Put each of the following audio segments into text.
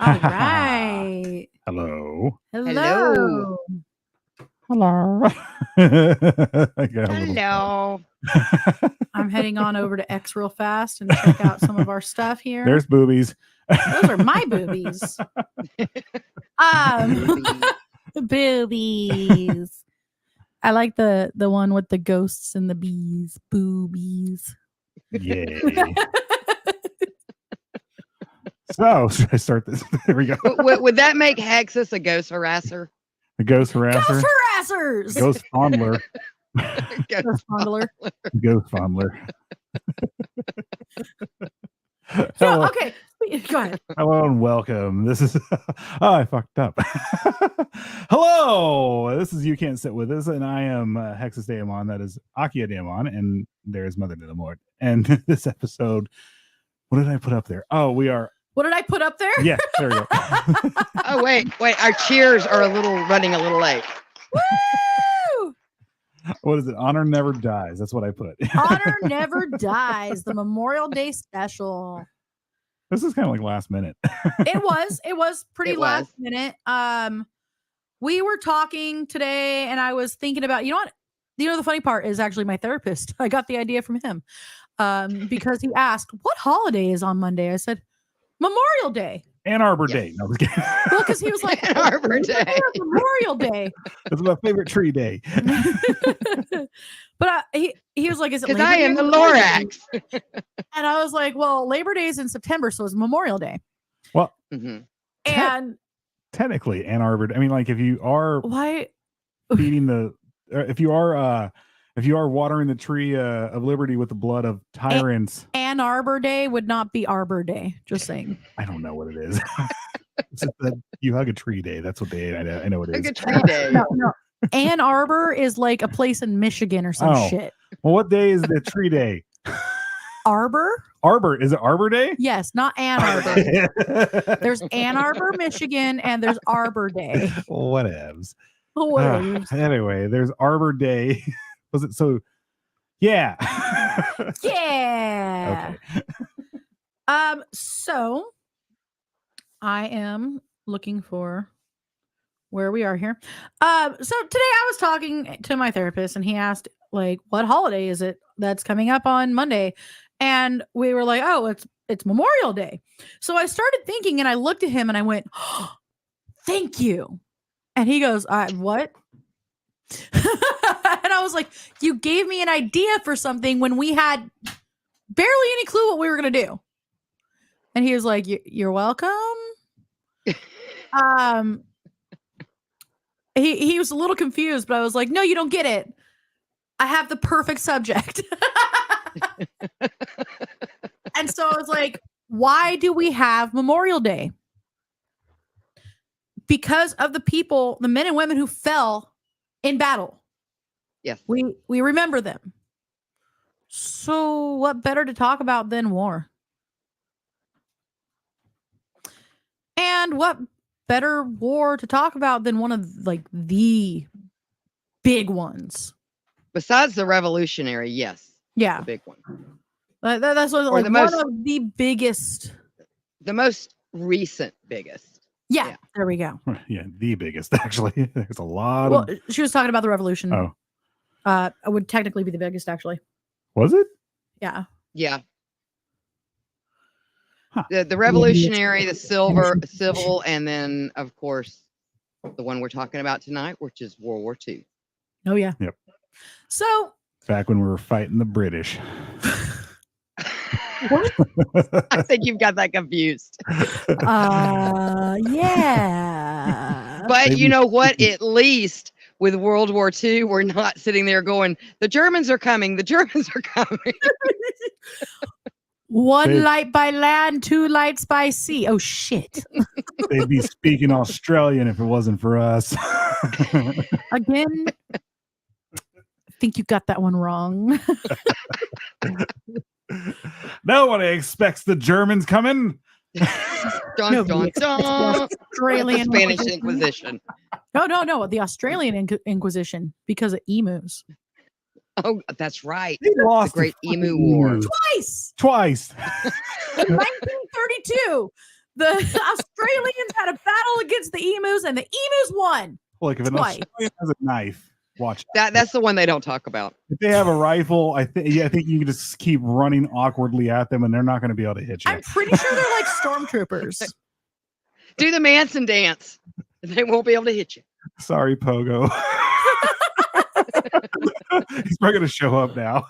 All right. Hello. Hello. Hello. I got a little- Hello. I'm heading on over to X real fast and check out some of our stuff here. There's boobies. Those are my boobies. Boobies. I like the one with the ghosts and the bees. Boobies. Yay. So, should I start this? There we go. Would that make Hexus a ghost harasser? The ghost harasser. Ghost harassers. Ghost fondler. Ghost fondler. Ghost fondler. So, Hello. okay. Go ahead. Hello and welcome. This is I fucked up. Hello. This is You Can't Sit With Us, and I am Hexus Daemon. That is Akia Daemon, and there is Mother Daemon. And this episode, what did I put up there? Oh, we are. What did I put up there? Yeah, there we go. Oh, wait. Our cheers are running a little late. Woo! What is it? Honor Never Dies. That's what I put. Honor Never Dies, the Memorial Day special. This is kind of like last minute. It was pretty It last was. minute. We were talking today and I was thinking about, the funny part is actually my therapist. I got the idea from him. Because he asked, what holiday is on Monday? I said, Memorial Day. Ann Arbor Yes. Day. No, I was kidding. Well, because he was like, Ann Arbor Day. Memorial Day. It's my favorite tree day. But he was like, is it Because Labor I Day am or the Memorial Day? Lorax. And I was like, well, Labor Day is in September, so it's Memorial Day. Well, Mhm. And technically, Ann Arbor. I mean, like if you are why? feeding if you are watering the tree of liberty with the blood of tyrants. Ann Arbor Day would not be Arbor Day. Just saying. I don't know what it is. It's just that you hug a tree day. That's what they. I know what it Look is. at tree day. No. Ann Arbor is like a place in Michigan or some Oh. shit. Well, what day is the tree day? Arbor? Arbor. Is it Arbor Day? Yes, not Ann Arbor. There's Ann Arbor, Michigan, and the's Arbor Day. Whatevs. Whatevs. Anyway, there's Arbor Day. Was it so? Yeah. Yeah. Okay. So I am looking for where we are here. So today I was talking to my therapist and he asked, like, what holiday is it that's coming up on Monday? And we were like, oh, it's Memorial Day. So I started thinking and I looked at him and I went, oh, thank you. And he goes, what? And I was like, you gave me an idea for something when we had barely any clue what we were going to do. And he was like, you're welcome. He was a little confused, but I was like, no, you don't get it. I have the perfect subject. And so I was like, why do we have Memorial Day? Because of the people, the men and women who fell in battle. Yes. We remember them. So what better to talk about than war? And what better war to talk about than one of like the big ones? Besides the Revolutionary, yes. Yeah. The big one. That's what, Or like the one most- of the biggest. The most recent biggest. Yeah, Yeah. there we go. Yeah, the biggest actually. There's a lot Well, of. she was talking about the revolution. Oh, It would technically be the biggest, actually. was it? Yeah. Yeah. Huh. The Revolutionary, the Civil, and then, of course, the one we're talking about tonight, which is World War II. Oh, yeah. Yep. So, Back when we were fighting the British. I think you've got that confused. yeah. But Maybe- you know what? At least with World War II, we're not sitting there going, the Germans are coming. The Germans are coming. One They- light by land, two lights by sea. Oh, shit. They'd be speaking Australian if it wasn't for us. Again, I think you got that one wrong. Nobody expects the Germans coming. Dun, Nobody dun, dun. Australian The Spanish Inquisition. Inquisition. No. The Australian Inquisition because of emus. Oh, that's right. They The lost Great fucking Emu War. Twice Twice. in 1932. The Australians had a battle against the emus, and the emus won. Like if an Twice. Australian has a knife, watch out. That's the one they don't talk about. If they have a rifle, I think you can just keep running awkwardly at them, and they're not going to be able to hit you. I'm pretty sure they're like stormtroopers. Do the Manson dance. They won't be able to hit you. Sorry, Pogo. He's probably going to show up now.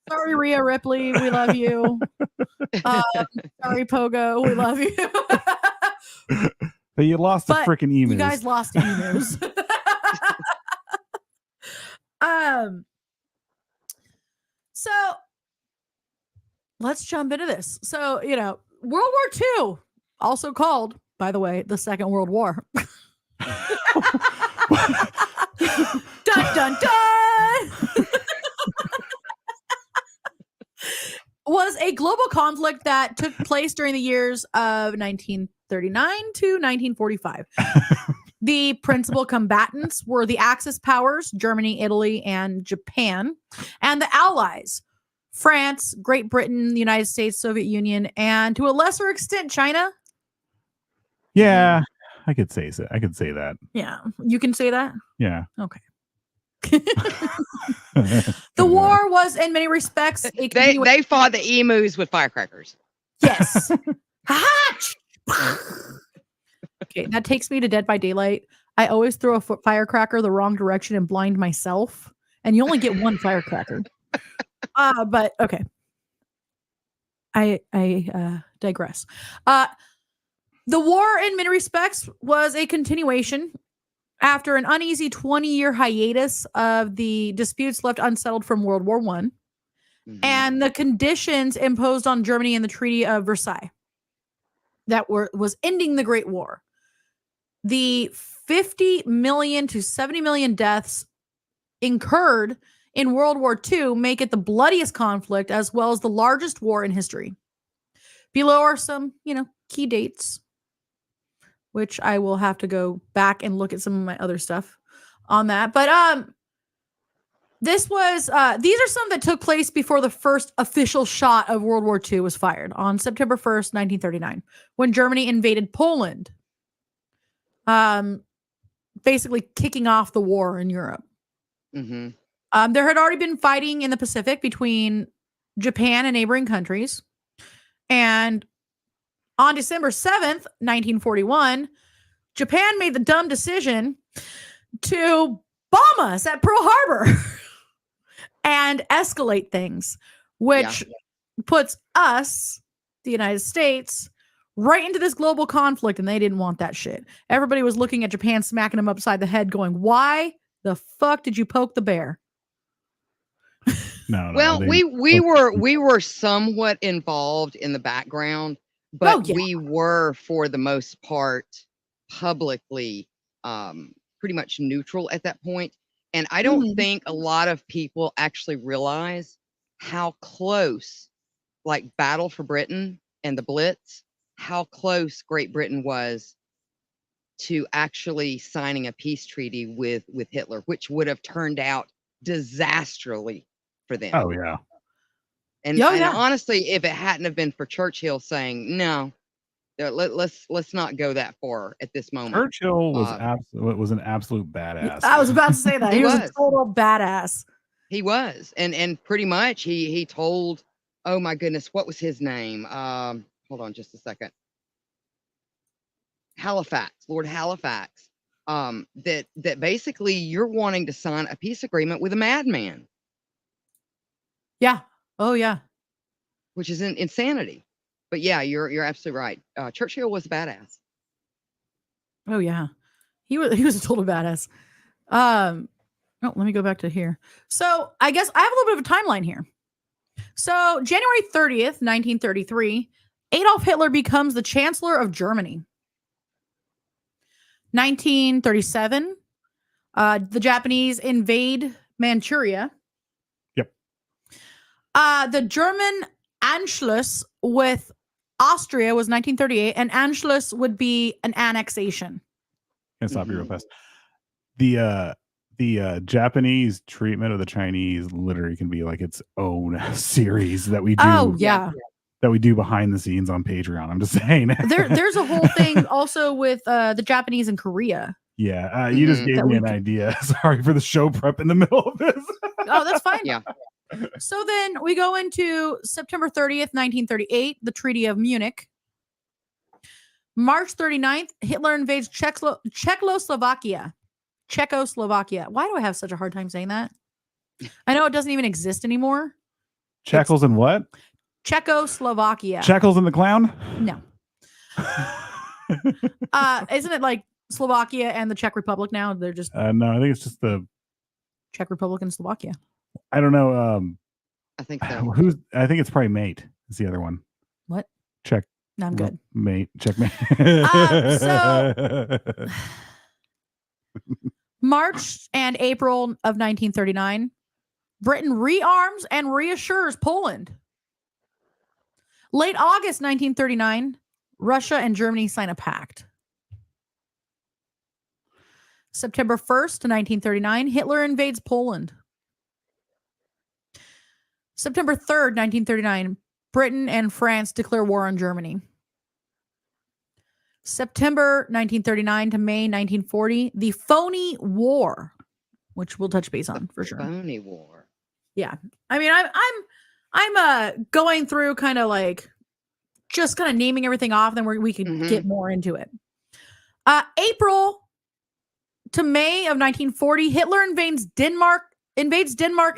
Sorry, Rhea Ripley. We love you. Sorry, Pogo. We love you. But you lost the freaking emus. You guys lost emus. So let's jump into this. So, World War II, also called, by the way, the Second World War. Dun, dun, dun! Was a global conflict that took place during the years of 1939 to 1945. The principal combatants were the Axis powers, Germany, Italy, and Japan, and the Allies, France, Great Britain, the United States, Soviet Union, and to a lesser extent, China. Yeah, I could say so. I could say that. Yeah, you can say that? Yeah. Okay. The war was, in many respects, they fought the emus with firecrackers. Yes. Okay, that takes me to Dead by Daylight. I always throw a firecracker the wrong direction and blind myself, and you only get one firecracker. But okay. I digress. The war, in many respects, was a continuation after an uneasy 20-year hiatus of the disputes left unsettled from World War I, and the conditions imposed on Germany in the Treaty of Versailles that was ending the Great War. The 50 million to 70 million deaths incurred in World War II make it the bloodiest conflict as well as the largest war in history. Below are some, key dates, which I will have to go back and look at some of my other stuff on that. But these are some that took place before the first official shot of World War II was fired on September 1st, 1939, when Germany invaded Poland. Basically kicking off the war in Europe. Mm-hmm. There had already been fighting in the Pacific between Japan and neighboring countries. And on December 7th, 1941, Japan made the dumb decision to bomb us at Pearl Harbor and escalate things, which puts us, the United States, right into this global conflict, and they didn't want that shit. Everybody was looking at Japan, smacking them upside the head, going, why the fuck did you poke the bear? No. Well, we were somewhat involved in the background, but we were, for the most part, publicly pretty much neutral at that point. And I don't think a lot of people actually realize how close, like Battle for Britain and the Blitz, how close Great Britain was to actually signing a peace treaty with Hitler, which would have turned out disastrously for them. Oh yeah. And honestly, if it hadn't have been for Churchill saying no, let's not go that far at this moment. Churchill was an absolute badass. I was about to say that. He was a total badass. He was. And pretty much he told, oh my goodness, what was his name? Hold on just a second. Lord Halifax. That basically you're wanting to sign a peace agreement with a madman. Yeah. Oh yeah. Which is insanity. But yeah, you're absolutely right. Churchill was a badass. Oh yeah. He was a total badass. Let me go back to here. So I guess I have a little bit of a timeline here. So January 30th, 1933, Adolf Hitler becomes the Chancellor of Germany. 1937, the Japanese invade Manchuria. Yep. The German Anschluss with Austria was 1938, and Anschluss would be an annexation. Can I stop you real fast? The Japanese treatment of the Chinese literally can be like its own series that we do. Oh yeah. that we do behind the scenes on Patreon. I'm just saying. There's a whole thing also with the Japanese in Korea. Yeah, you just gave me an idea. Sorry for the show prep in the middle of this. Oh, that's fine. Yeah. So then we go into September 30th, 1938, the Treaty of Munich. March 39th, Hitler invades Czechoslovakia. Why do I have such a hard time saying that? I know it doesn't even exist anymore. Checkles and what? Czechoslovakia. Checkles and the clown? No. Isn't it like Slovakia and the Czech Republic now? They're just no, I think it's just the Czech Republic and Slovakia. I don't know. I think so. I think it's probably Mate. Is the other one. What? Check. No, I'm good. Mate. Checkmate. So March and April of 1939, Britain rearms and reassures Poland. Late August 1939, Russia and Germany sign a pact. September 1st to 1939, Hitler invades Poland. September 3rd, 1939, Britain and France declare war on Germany. September 1939 to May 1940, the Phony War, which we'll touch base on for sure. Phony War. Yeah. I mean, I'm going through kind of like just kind of naming everything off, then we can get more into it. April to May of 1940, Hitler invades Denmark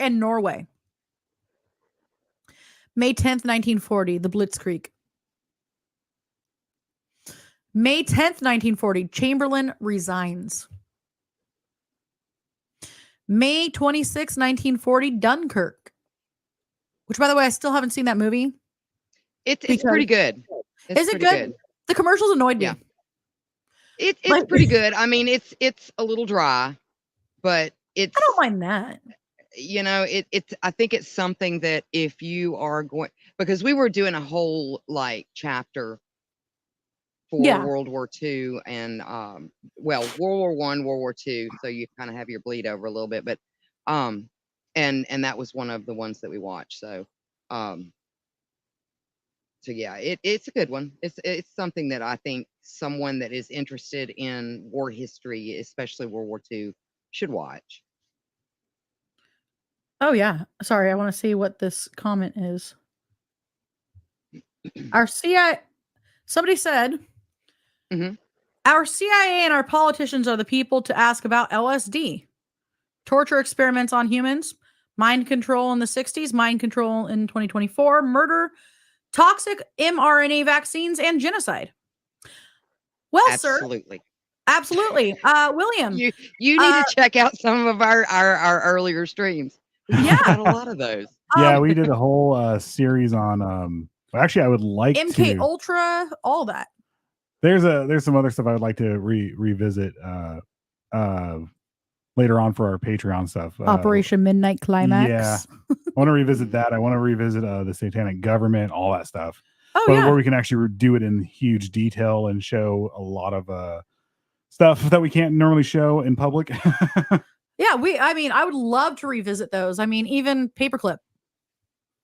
and Norway. May 10th, 1940, the Blitzkrieg. May 10th, 1940, Chamberlain resigns. May 26th, 1940, Dunkirk. Which, by the way, I still haven't seen that movie. It's pretty good. Is it good? The commercials annoyed me. Yeah. It's pretty good. I mean, it's a little dry, but it's. I don't mind that. You know, it's. I think it's something that if you are going, because we were doing a whole like chapter for World War II and World War I, World War II, so you kind of have your bleed over a little bit, but and that was one of the ones that we watched. So yeah, it's a good one. It's something that I think someone that is interested in war history, especially World War II, should watch. Oh yeah. Sorry, I want to see what this comment is. Somebody said, our CIA and our politicians are the people to ask about LSD, torture experiments on humans, mind control in the 60s, mind control in 2024, murder, toxic mRNA vaccines, and genocide. Well, Absolutely. Absolutely. William. You need to check out some of our earlier streams. Yeah. Got a lot of those. Yeah, we did a whole series on actually I would like MK Ultra, all that. There's some other stuff I would like to revisit later on for our Patreon stuff. Operation Midnight Climax. Yeah. I want to revisit that. I want to revisit the satanic government, all that stuff. Oh, but yeah. where we can actually do it in huge detail and show a lot of stuff that we can't normally show in public. Yeah, I would love to revisit those. I mean, even Paperclip.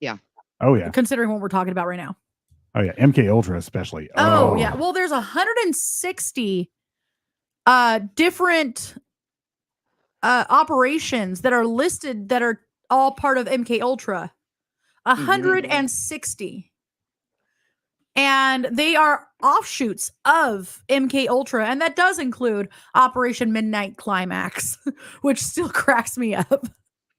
Yeah. Oh yeah. Considering what we're talking about right now. Oh yeah, MK Ultra especially. Oh yeah. Well, there's 160 different operations that are listed that are all part of MK Ultra. 160. And they are offshoots of MK Ultra, and that does include Operation Midnight Climax, which still cracks me up.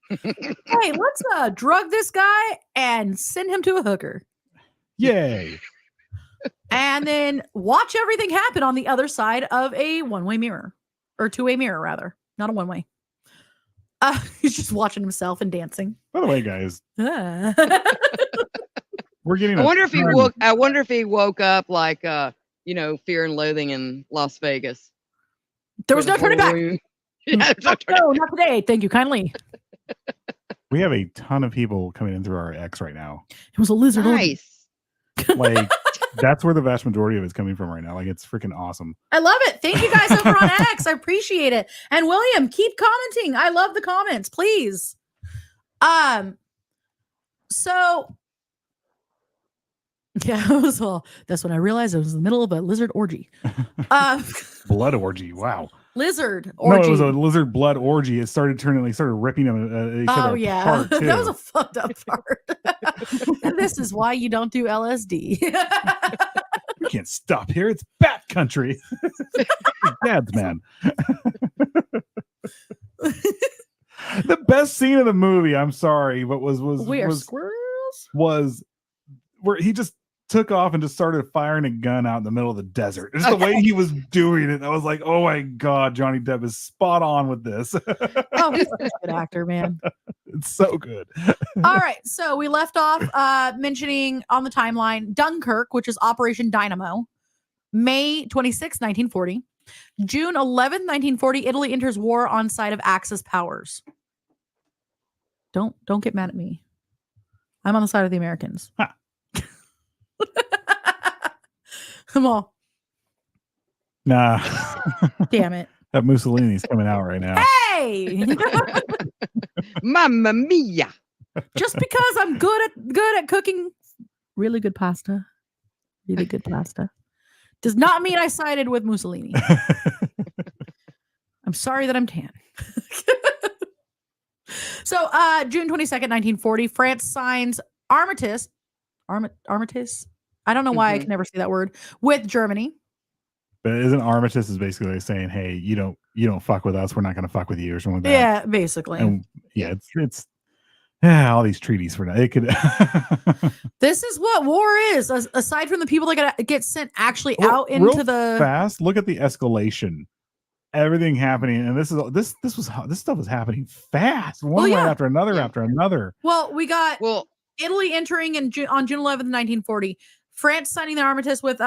Hey, let's drug this guy and send him to a hooker. Yay. And then watch everything happen on the other side of a one-way mirror. Or two-way mirror, rather. Not a one-way. He's just watching himself and dancing. By the way, guys. We're getting. I wonder if he woke up like Fear and Loathing in Las Vegas. There was no turning back. No, not today. Thank you kindly. We have a ton of people coming in through our X right now. It was a lizard. Nice. Like that's where the vast majority of it's coming from right now. Like it's freaking awesome. I love it. Thank you guys over on X. I appreciate it. And William, keep commenting. I love the comments, please. So Yeah, it was all. That's when I realized I was in the middle of a lizard orgy. Blood orgy. Wow. Lizard orgy. No, it was a lizard blood orgy. It started turning, started ripping them each other apart too. That was a fucked up part. And this is why you don't do LSD. We can't stop here. It's bat country. Dad's man. The best scene of the movie, I'm sorry, but was squirrels? Was where he just took off and just started firing a gun out in the middle of the desert. Just the way he was doing it, I was like, oh my God, Johnny Depp is spot on with this. Oh, he's such a good actor, man. It's so good. All right, so we left off mentioning on the timeline Dunkirk, which is Operation Dynamo, May 26, 1940. June 11, 1940, Italy enters war on side of Axis powers. Don't get mad at me. I'm on the side of the Americans. Huh. Come on. Nah. Damn it. That Mussolini's coming out right now. Hey! Mamma mia. Just because I'm good at cooking really good pasta, does not mean I sided with Mussolini. I'm sorry that I'm tan. So, June 22nd, 1940, France signs armistice. I don't know why I can never say that word, with Germany. But isn't armistice is basically saying, hey, you don't fuck with us, we're not going to fuck with you or something like that. Yeah, basically. And yeah, it's all these treaties for that. It could. This is what war is. Aside from the people that get sent actually out into the fast. Look at the escalation. Everything happening, and this stuff was happening fast. One right after another after another. Well, we got Italy entering on June 11th, 1940. France signing the armistice with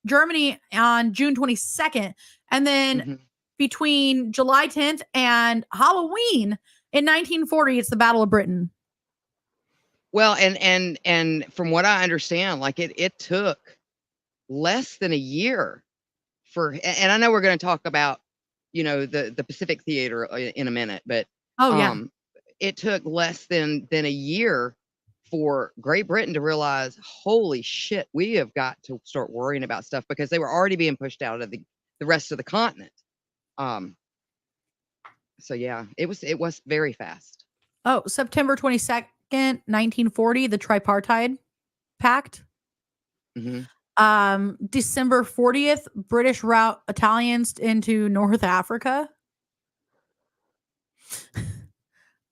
Germany on June 22nd, and then between July 10th and Halloween in 1940, it's the Battle of Britain. Well, and from what I understand, like it took less than a year and I know we're going to talk about, the Pacific Theater in a minute, but it took less than a year for Great Britain to realize, holy shit, we have got to start worrying about stuff, because they were already being pushed out of the rest of the continent. So yeah, it was very fast. Oh, September 22nd, 1940, the Tripartite Pact. December 40th, British rout Italians into North Africa.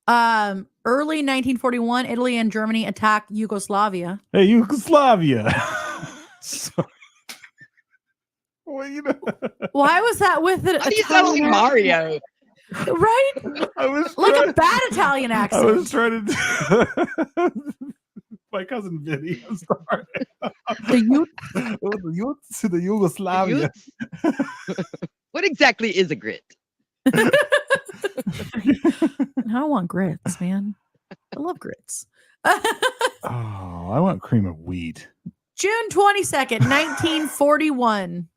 Early 1941, Italy and Germany attack Yugoslavia. Hey, Yugoslavia. Sorry. Well, why was that with an Italian? You sound like Mario. Right? I was like a bad Italian accent. I was trying to my cousin Vinny. I'm sorry. The Yugoslavia. What exactly is a grit? I don't want grits, man. I love grits. Oh, I want cream of wheat. June 22nd, 1941.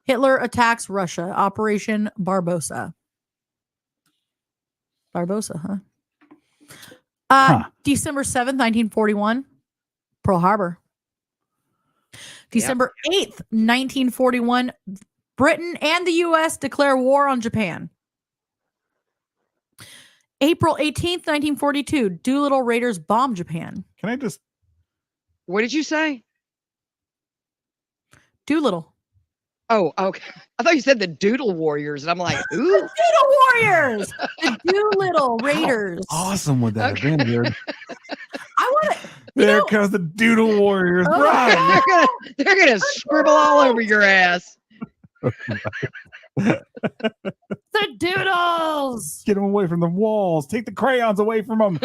Hitler attacks Russia. Operation Barbarossa. Barbarossa, huh? December 7th, 1941. Pearl Harbor. December 8th, 1941. Britain and the U.S. declare war on Japan. April 18th, 1942. Doolittle raiders bomb Japan. Can I just... What did you say? Doolittle. Oh, okay. I thought you said the Doodle Warriors, and I'm like, ooh. The Doodle Warriors! The Doolittle Raiders. How awesome would that have been, dude? I want to... There comes the Doodle Warriors. Oh, right. They're gonna scribble all over your ass. The Doodles! Get them away from the walls. Take the crayons away from them.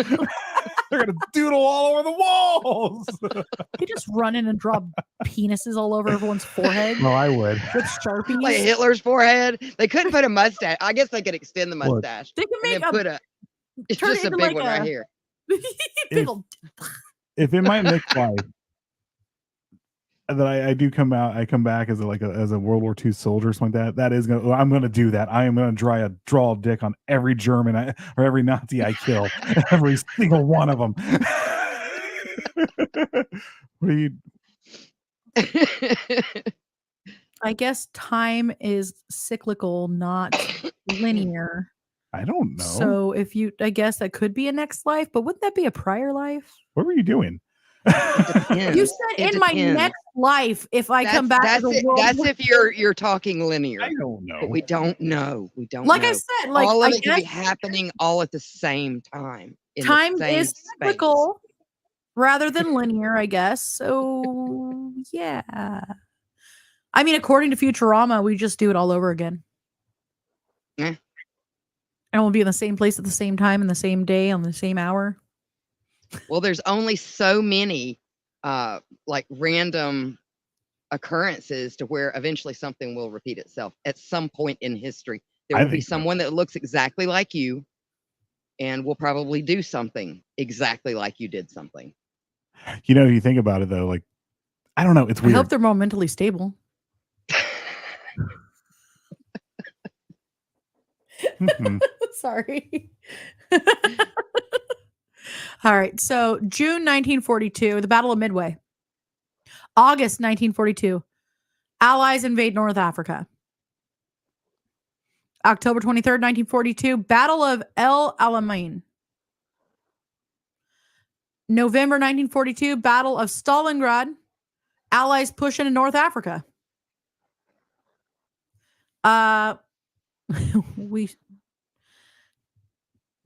They're gonna doodle all over the walls. You just run in and draw penises all over everyone's forehead. No, I would. With Sharpies. Like Hitler's forehead. They couldn't put a mustache. I guess they could extend the mustache. They can make it's just a big one right here. If in my mixed life that I do come back as a World War II soldier or something like that, I'm gonna do that. I am gonna draw a dick on every German or every Nazi I kill. Every single one of them. What are you? I guess time is cyclical, not linear. I don't know. So I guess that could be a next life, but wouldn't that be a prior life? What were you doing? You said in my next life, if I come back as a world. That's if you're talking linear. I don't know. But we don't know. We don't like know. I said, like all of I it could be happening all at the same time. Time is cyclical rather than linear, I guess. So yeah. I mean, according to Futurama, we just do it all over again. Yeah. And we'll be in the same place at the same time in the same day on the same hour. Well, there's only so many like random occurrences to where eventually something will repeat itself at some point in history. There will be someone that looks exactly like you and will probably do something exactly like you did something. You know, if you think about it though, like, I don't know. It's weird. I hope they're more mentally stable. Sorry. All right. So June 1942, the Battle of Midway. August 1942, Allies invade North Africa. October 23rd, 1942, Battle of El Alamein. November 1942, Battle of Stalingrad. Allies push into North Africa.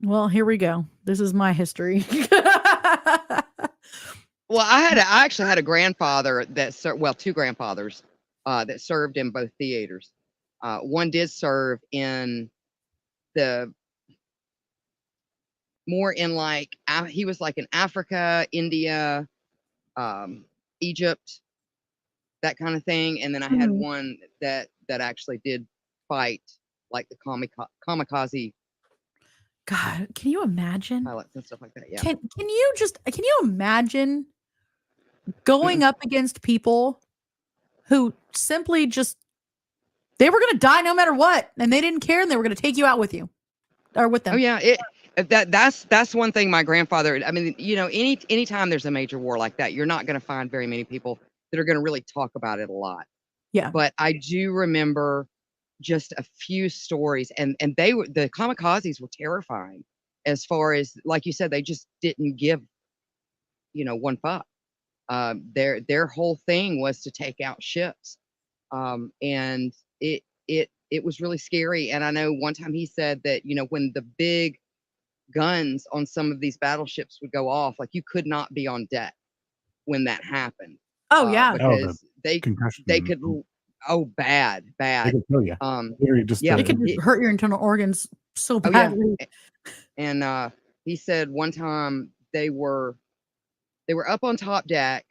Well, here we go. This is my history. Well, I actually had a grandfather that two grandfathers that served in both theaters. One did serve in more in like he was like in Africa, India, Egypt, that kind of thing. And then I had one that actually did fight like the kamikaze. God, can you imagine? Pilots and stuff like that. Yeah. Can you imagine going up against people who simply they were going to die no matter what, and they didn't care, and they were going to take you out with you or with them. Oh yeah, that's one thing my grandfather. I mean, you know, anytime there's a major war like that, you're not going to find very many people that are going to really talk about it a lot. Yeah. But I do remember just a few stories, and the kamikazes were terrifying. As far as, like you said, they just didn't give, one fuck. Their whole thing was to take out ships, and it was really scary. And I know one time he said that, when the big guns on some of these battleships would go off, like you could not be on deck when that happened. Oh yeah, because they could. Oh, bad. They could kill you. They could hurt your internal organs so badly. Yeah. And he said one time they were up on top deck,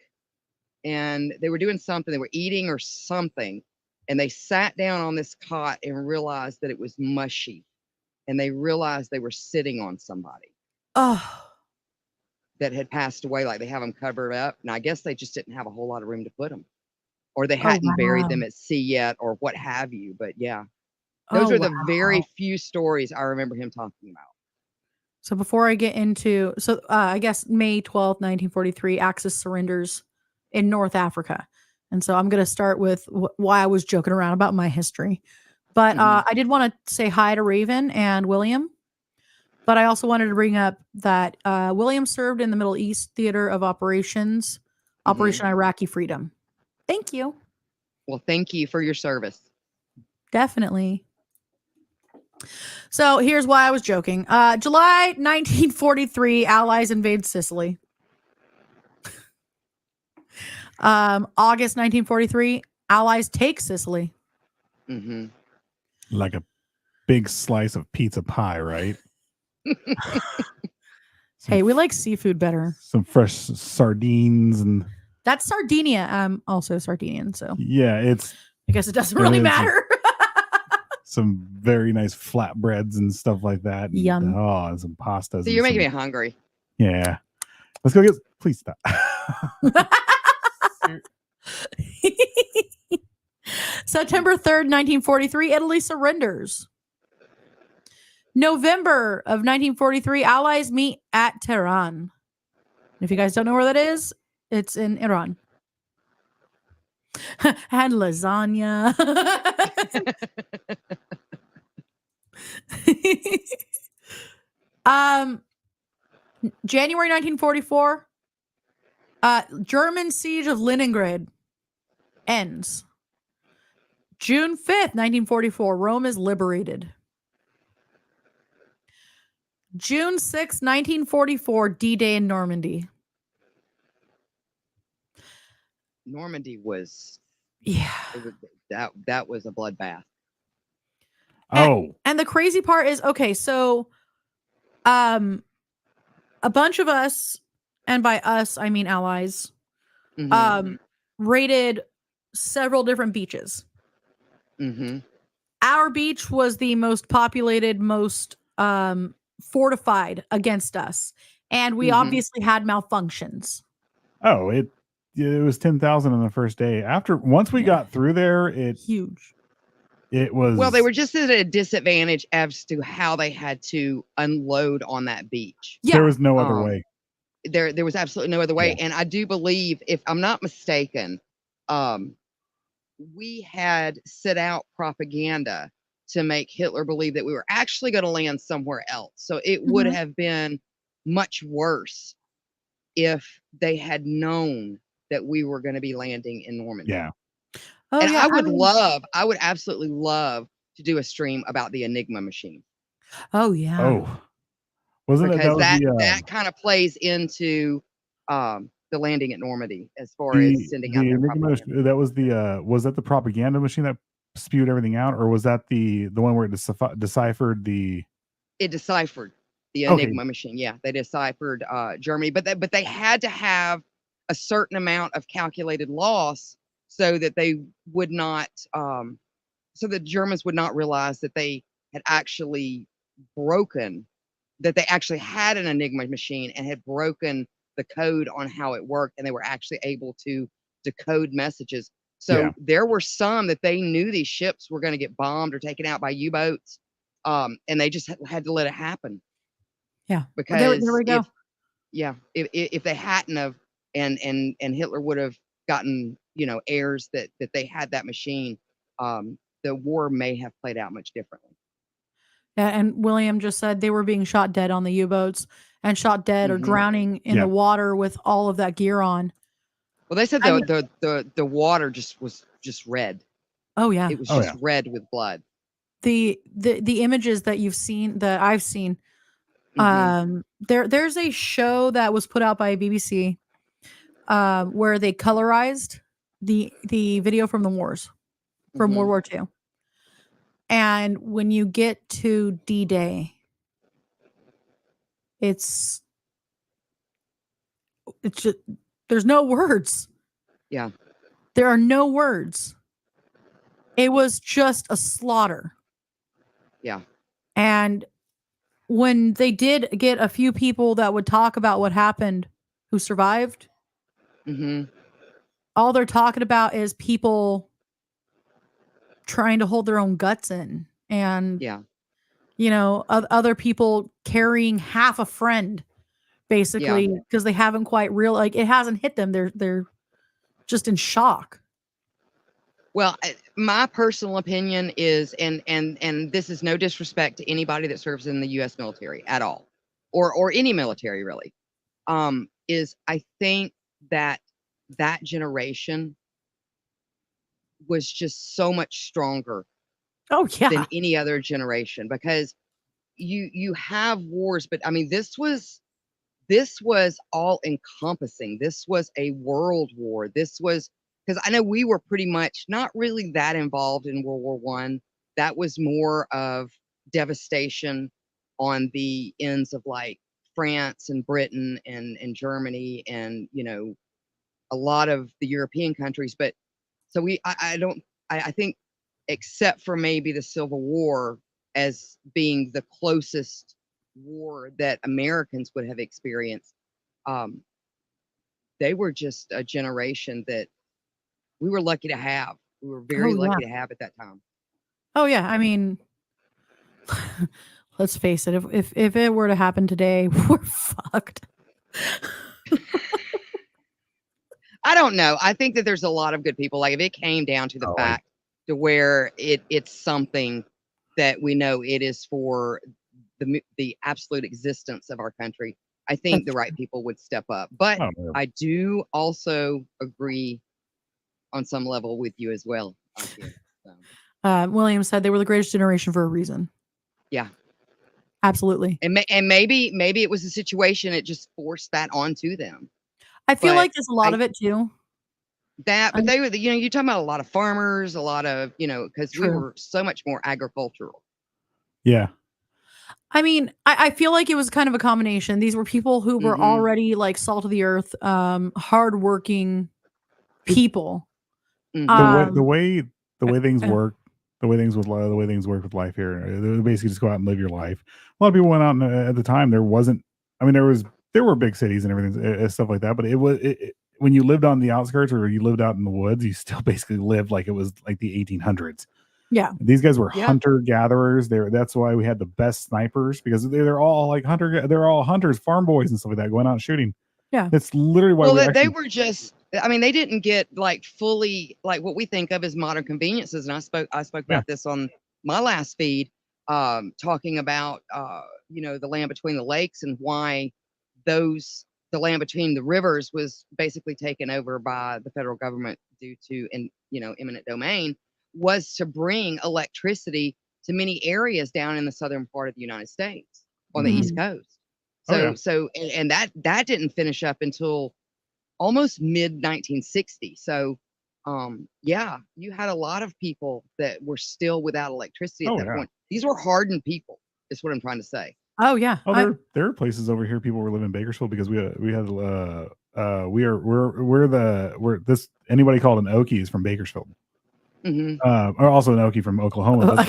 and they were doing something. They were eating or something, and they sat down on this cot and realized that it was mushy, and they realized they were sitting on somebody. Oh. That had passed away. Like they have them covered up, and I guess they just didn't have a whole lot of room to put them, or they hadn't buried them at sea yet, or what have you. But yeah, those are the very few stories I remember him talking about. So before I get into, I guess May 12th, 1943, Axis surrenders in North Africa. And so I'm going to start with why I was joking around about my history. But I did want to say hi to Raven and William. But I also wanted to bring up that William served in the Middle East Theater of Operations, Operation Iraqi Freedom. Thank you. Well, thank you for your service. Definitely. So here's why I was joking. July 1943, Allies invade Sicily. August 1943, Allies take Sicily. Like a big slice of pizza pie, right? Hey, we like seafood better. Some fresh sardines and. That's Sardinia. I'm also Sardinian, so yeah, I guess it doesn't really matter. Some very nice flatbreads and stuff like that. Yum. And some pastas. So you're making me hungry. Yeah. Let's go get. Please stop. September 3rd, 1943, Italy surrenders. November of 1943, Allies meet at Tehran. If you guys don't know where that is, It's in Iran. And lasagna. January 1944, German siege of Leningrad ends. June 5th, 1944, Rome is liberated. June 6th, 1944, D-Day in Normandy. Normandy was Yeah. that was a bloodbath. Oh. And the crazy part is, okay, so a bunch of us, and by us I mean allies, raided several different beaches. Our beach was the most populated, most fortified against us, and we obviously had malfunctions. Oh, it was 10,000 on the first day. Once we got through there, huge. It was, well, they were just at a disadvantage as to how they had to unload on that beach. Yeah. There was no other way. There was absolutely no other way. And I do believe, if I'm not mistaken, we had set out propaganda to make Hitler believe that we were actually going to land somewhere else. So it would have been much worse if they had known that we were going to be landing in Normandy. Yeah. Oh, and yeah, I would absolutely love to do a stream about the Enigma machine. Oh, yeah. Oh, wasn't because it? That kind of plays into the landing at Normandy as far as sending out their propaganda. That was was that the propaganda machine that spewed everything out, or was that the one where it deciphered the? It deciphered the Enigma machine. Yeah, they deciphered Germany, but they had to have a certain amount of calculated loss so that they would not, so the Germans would not realize that they had actually that they actually had an Enigma machine and had broken the code on how it worked, and they were actually able to decode messages. So there were some that they knew these ships were going to get bombed or taken out by U-boats, and they just had to let it happen. Yeah, because there we go. If they hadn't have, and Hitler would have gotten airs that they had that machine, the war may have played out much differently. Yeah, and William just said they were being shot dead on the U-boats and shot dead or drowning in the water with all of that gear on. Well, they said the water was just red. Oh yeah, it was just red with blood. The images that you've seen, that I've seen, there's a show that was put out by BBC where they colorized the video from the wars, from World War II. And when you get to D-Day, it's just, there's no words. Yeah. There are no words. It was just a slaughter. Yeah. And when they did get a few people that would talk about what happened who survived, all they're talking about is people trying to hold their own guts in, and other people carrying half a friend, basically, because they haven't quite it hasn't hit them. They're just in shock. Well, my personal opinion is, and this is no disrespect to anybody that serves in the U.S. military at all, or any military really, is I think that generation was just so much stronger than any other generation, because you have wars, but I mean this was all encompassing. This was a world war. This was, because I know we were pretty much not really that involved in World War I. That was more of devastation on the ends of like France and Britain and Germany and a lot of the European countries. But so I think, except for maybe the Civil War as being the closest war that Americans would have experienced, they were just a generation that we were lucky to have. We were very lucky to have at that time. Oh yeah, I mean, let's face it. If it were to happen today, we're fucked. I don't know. I think that there's a lot of good people. Like if it came down to the fact to where it's something that we know it is for the absolute existence of our country, I think the right people would step up. But I do also agree on some level with you as well. William said they were the greatest generation for a reason. Yeah. Absolutely. And maybe it was a situation, it just forced that onto them. I feel like there's a lot of it too. But they were, you're talking about a lot of farmers, a lot of, because we were so much more agricultural. Yeah. I mean, I feel like it was kind of a combination. These were people who were already like salt of the earth, hardworking people. The way things work, the way things work with life here, they basically just go out and live your life. A lot of people went out, and at the time there were big cities and everything, stuff like that, but when you lived on the outskirts or you lived out in the woods, you still basically lived like it was like the 1800s. Yeah, these guys were hunter gatherers. That's why we had the best snipers, because they're all like they're all hunters, farm boys and stuff like that, going out and shooting. Yeah, that's literally why. They were just. I mean, they didn't get like fully like what we think of as modern conveniences. And I spoke about this on my last feed, talking about the land between the lakes and why the land between the rivers was basically taken over by the federal government due to eminent domain, was to bring electricity to many areas down in the southern part of the United States on the East Coast. So and that didn't finish up until almost mid 1960. So you had a lot of people that were still without electricity at that point. These were hardened people, is what I'm trying to say. Oh yeah. There are places over here people were living in Bakersfield because anybody called an Okie is from Bakersfield. Or also an Okie from Oklahoma.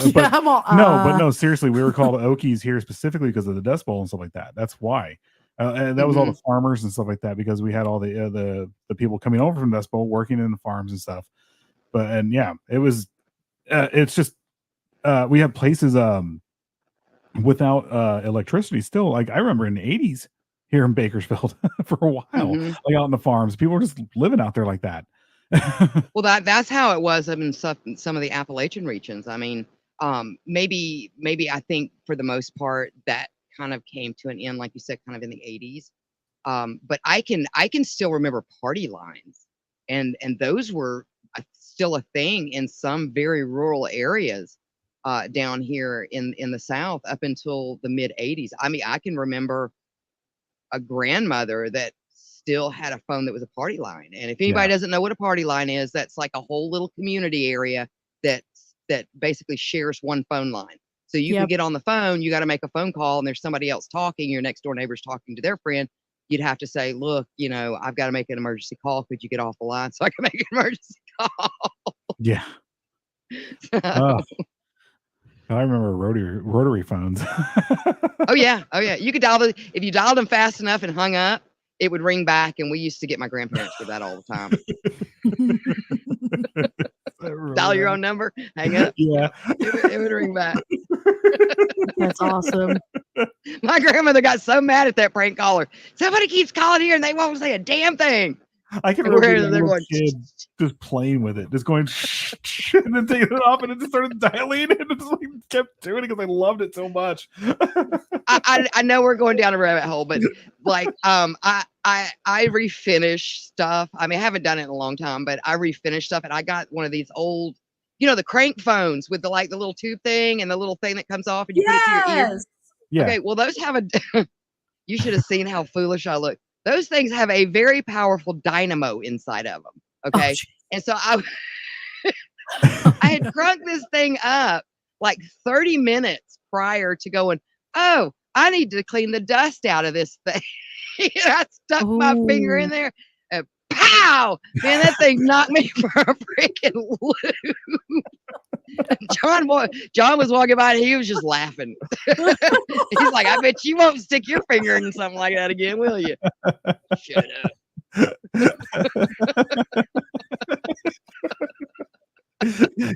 No, seriously, we were called Okies here specifically because of the Dust Bowl and stuff like that. That's why. And that was all the farmers and stuff like that, because we had all the people coming over from Dust Bowl working in the farms and stuff. It was it's just we have places without electricity still. Like I remember in the 80s here in Bakersfield for a while, like out in the farms, people were just living out there like that. Well, that's how it was in some of the Appalachian regions. I mean, maybe I think for the most part that kind of came to an end, like you said, kind of in the 80s. But I can still remember party lines, and those were still a thing in some very rural areas down here in the South up until the mid 80s. I mean, I can remember a grandmother that still had a phone that was a party line. And if anybody doesn't know what a party line is, that's like a whole little community area that basically shares one phone line. So you can get on the phone, you got to make a phone call, and there's somebody else talking, your next door neighbor's talking to their friend. You'd have to say, look, I've got to make an emergency call. Could you get off the line so I can make an emergency call? Yeah. I remember rotary phones. Oh yeah. You could if you dialed them fast enough and hung up, it would ring back, and we used to get my grandparents with that all the time. Dial your own number, hang up. Yeah. It would ring back. That's awesome. My grandmother got so mad at that prank caller. Somebody keeps calling here and they won't say a damn thing. I can remember they're going kid just playing with it, just going and then taking it off, and it just started dialing, and it just like kept doing it because I loved it so much. I know we're going down a rabbit hole, but like I refinish stuff. I mean, I haven't done it in a long time, but I refinish stuff, and I got one of these old, the crank phones with the little tube thing and the little thing that comes off and you put it to your ear. Yeah. Okay, well those have you should have seen how foolish I look. Those things have a very powerful dynamo inside of them. Okay. And so I had cranked this thing up like 30 minutes prior to going, oh, I need to clean the dust out of this thing. I stuck my finger in there and pow! Man, that thing knocked me for a freaking loop. John was walking by and he was just laughing. He's like, I bet you won't stick your finger in something like that again, will you? Shut up.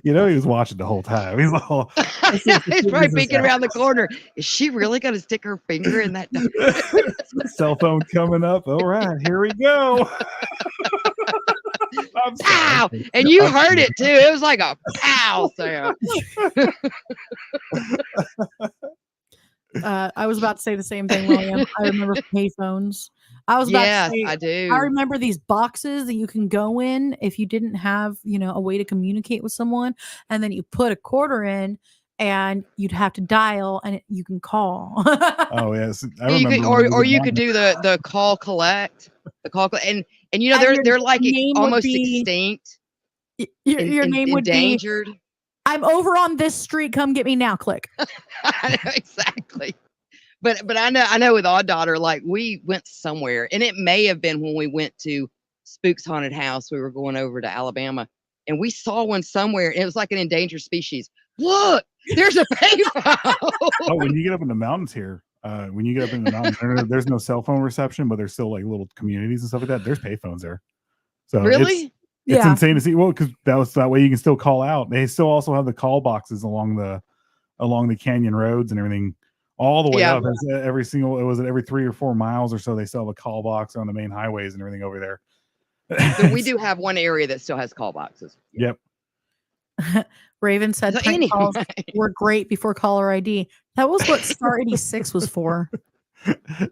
He was watching the whole time. He's all, he's probably peeking around the corner. Is she really going to stick her finger in that? Cell phone coming up. All right, here we go. pow, and you heard it too. It was like a pow sound. I was about to say the same thing, William. I remember payphones. I was about to say, I do. I remember these boxes that you can go in if you didn't have, a way to communicate with someone, and then you put a quarter in, and you'd have to dial, and you can call. Oh yes, I You remember. could, or you could do the call collect, and they're like almost extinct. Your name would endangered. Be, I'm over on this street. Come get me now. Click. I know exactly. But I know with Odd Daughter, like we went somewhere, and it may have been when we went to Spook's Haunted House. We were going over to Alabama, and we saw one somewhere, and it was like an endangered species. Look, there's a payphone. Oh, when you get up in the mountains here, there's no cell phone reception, but there's still like little communities and stuff like that. There's payphones there. So really, it's insane to see. Well, because that way you can still call out. They still also have the call boxes along the canyon roads and everything. All the way up. It was every 3 or 4 miles or so. They still have a call box on the main highways and everything over there. So we do have one area that still has call boxes. Yep. Raven said prank calls were great before caller ID. That was what Star 86 was for.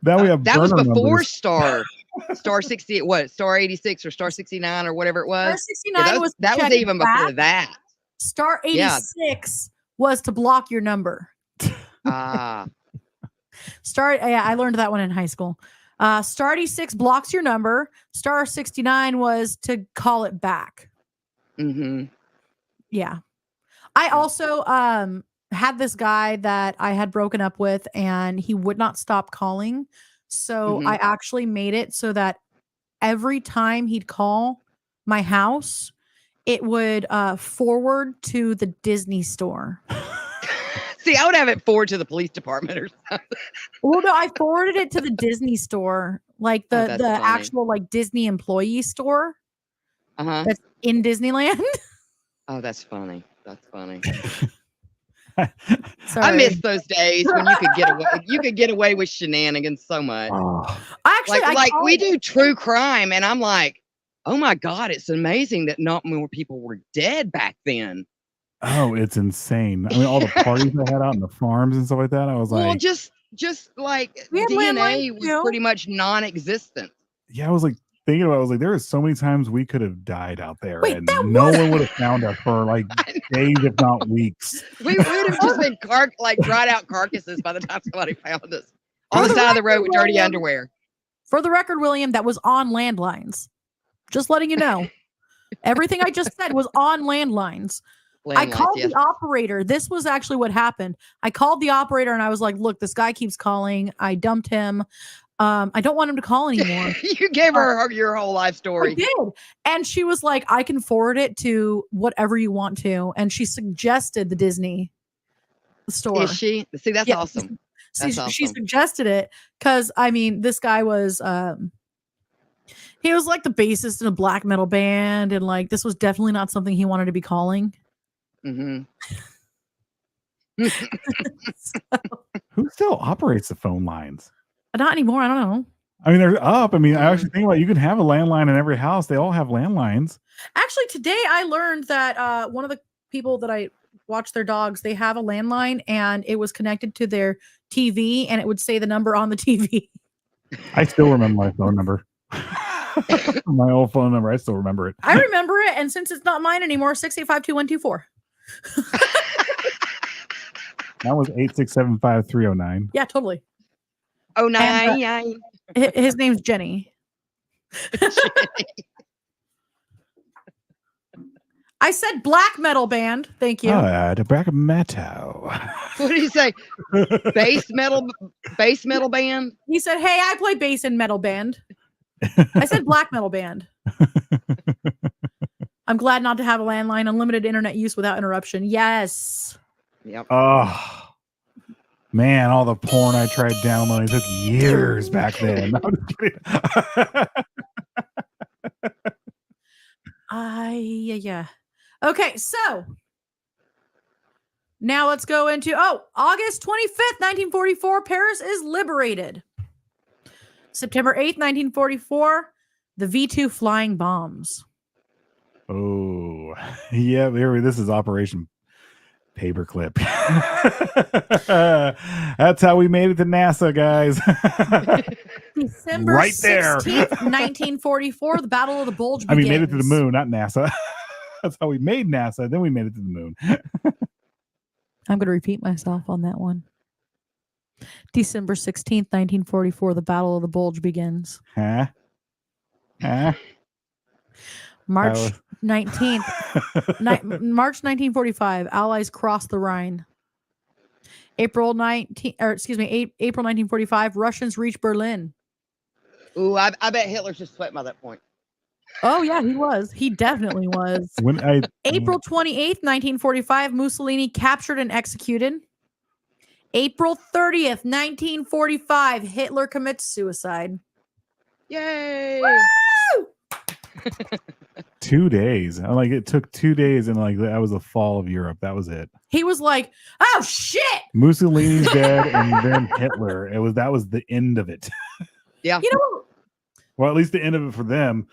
Now we have that was before numbers. Star 60. What, Star 86 or Star 69 or whatever it was? Star 69 that was even before that. Star 86 was to block your number. I learned that one in high school. Star 86 blocks your number. Star 69 was to call it back. Mm-hmm. Yeah. I also had this guy that I had broken up with, and he would not stop calling. So I actually made it so that every time he'd call my house, it would forward to the Disney store. See, I would have it forward to the police department or something. Well, no, I forwarded it to the Disney store, like the actual like Disney employee store. That's in Disneyland. Oh, that's funny. That's funny. Sorry. I miss those days when you could get away. You could get away with shenanigans so much. We do true crime, and I'm like, oh my God, it's amazing that not more people were dead back then. Oh, it's insane. I mean, all the parties I had out in the farms and stuff like that. I was like, well, just like DNA was pretty much non-existent. Yeah, I was like thinking about it. I was like, there are so many times we could have died out there, and no one would have found us for like days, if not weeks. We would have just been dried out carcasses by the time somebody found us on the side of the road with dirty underwear. For the record, William, that was on landlines. Just letting you know. Everything I just said was on landlines. I called the operator. This was actually what happened. I called the operator and I was like, look, this guy keeps calling. I dumped him. I don't want him to call anymore. You gave her your whole life story. I did. And she was like, I can forward it to whatever you want to. And she suggested the Disney store. Is she? See, that's awesome. She suggested it because, I mean, this guy was... he was like the bassist in a black metal band. And like, this was definitely not something he wanted to be calling. Mm-hmm. Who still operates the phone lines? Not anymore. I don't know. I mean, they're up. I mean, I actually think about it, you can have a landline in every house. They all have landlines. Actually, today I learned that one of the people that I watch their dogs, they have a landline and it was connected to their TV and it would say the number on the TV. I still remember my phone number. My old phone number. I still remember it. I remember it. And since it's not mine anymore, 685-2124. That was 8675309. Yeah, totally. Oh, nine. His name's Jenny. I said black metal band. Thank you. The black metal. What did he say? Bass metal band? He said, hey, I play bass in metal band. I said black metal band. I'm glad not to have a landline, unlimited internet use without interruption. Yes. Yep. Oh, man, all the porn I tried downloading took years back then. No, I'm just kidding. Yeah. Okay, so now let's go into August 25th, 1944, Paris is liberated. September 8th, 1944, the V2 flying bombs. Oh, yeah. This is Operation Paperclip. That's how we made it to NASA, guys. December Right there. 16th, 1944, the Battle of the Bulge begins. I mean, made it to the moon, not NASA. That's how we made NASA. Then we made it to the moon. I'm going to repeat myself on that one. December 16th, 1944, the Battle of the Bulge begins. Huh? March 19th, March 1945, Allies cross the Rhine. April 1945, Russians reach Berlin. Ooh, I bet Hitler's just sweating by that point. Oh yeah, he was. He definitely was. April 28th, 1945, Mussolini captured and executed. April 30th, 1945, Hitler commits suicide. Yay! Woo! 2 days. Like it took 2 days, and like that was the fall of Europe. That was it. He was like, "Oh shit!" Mussolini's dead, and then Hitler. That was the end of it. Yeah. You know, well, at least the end of it for them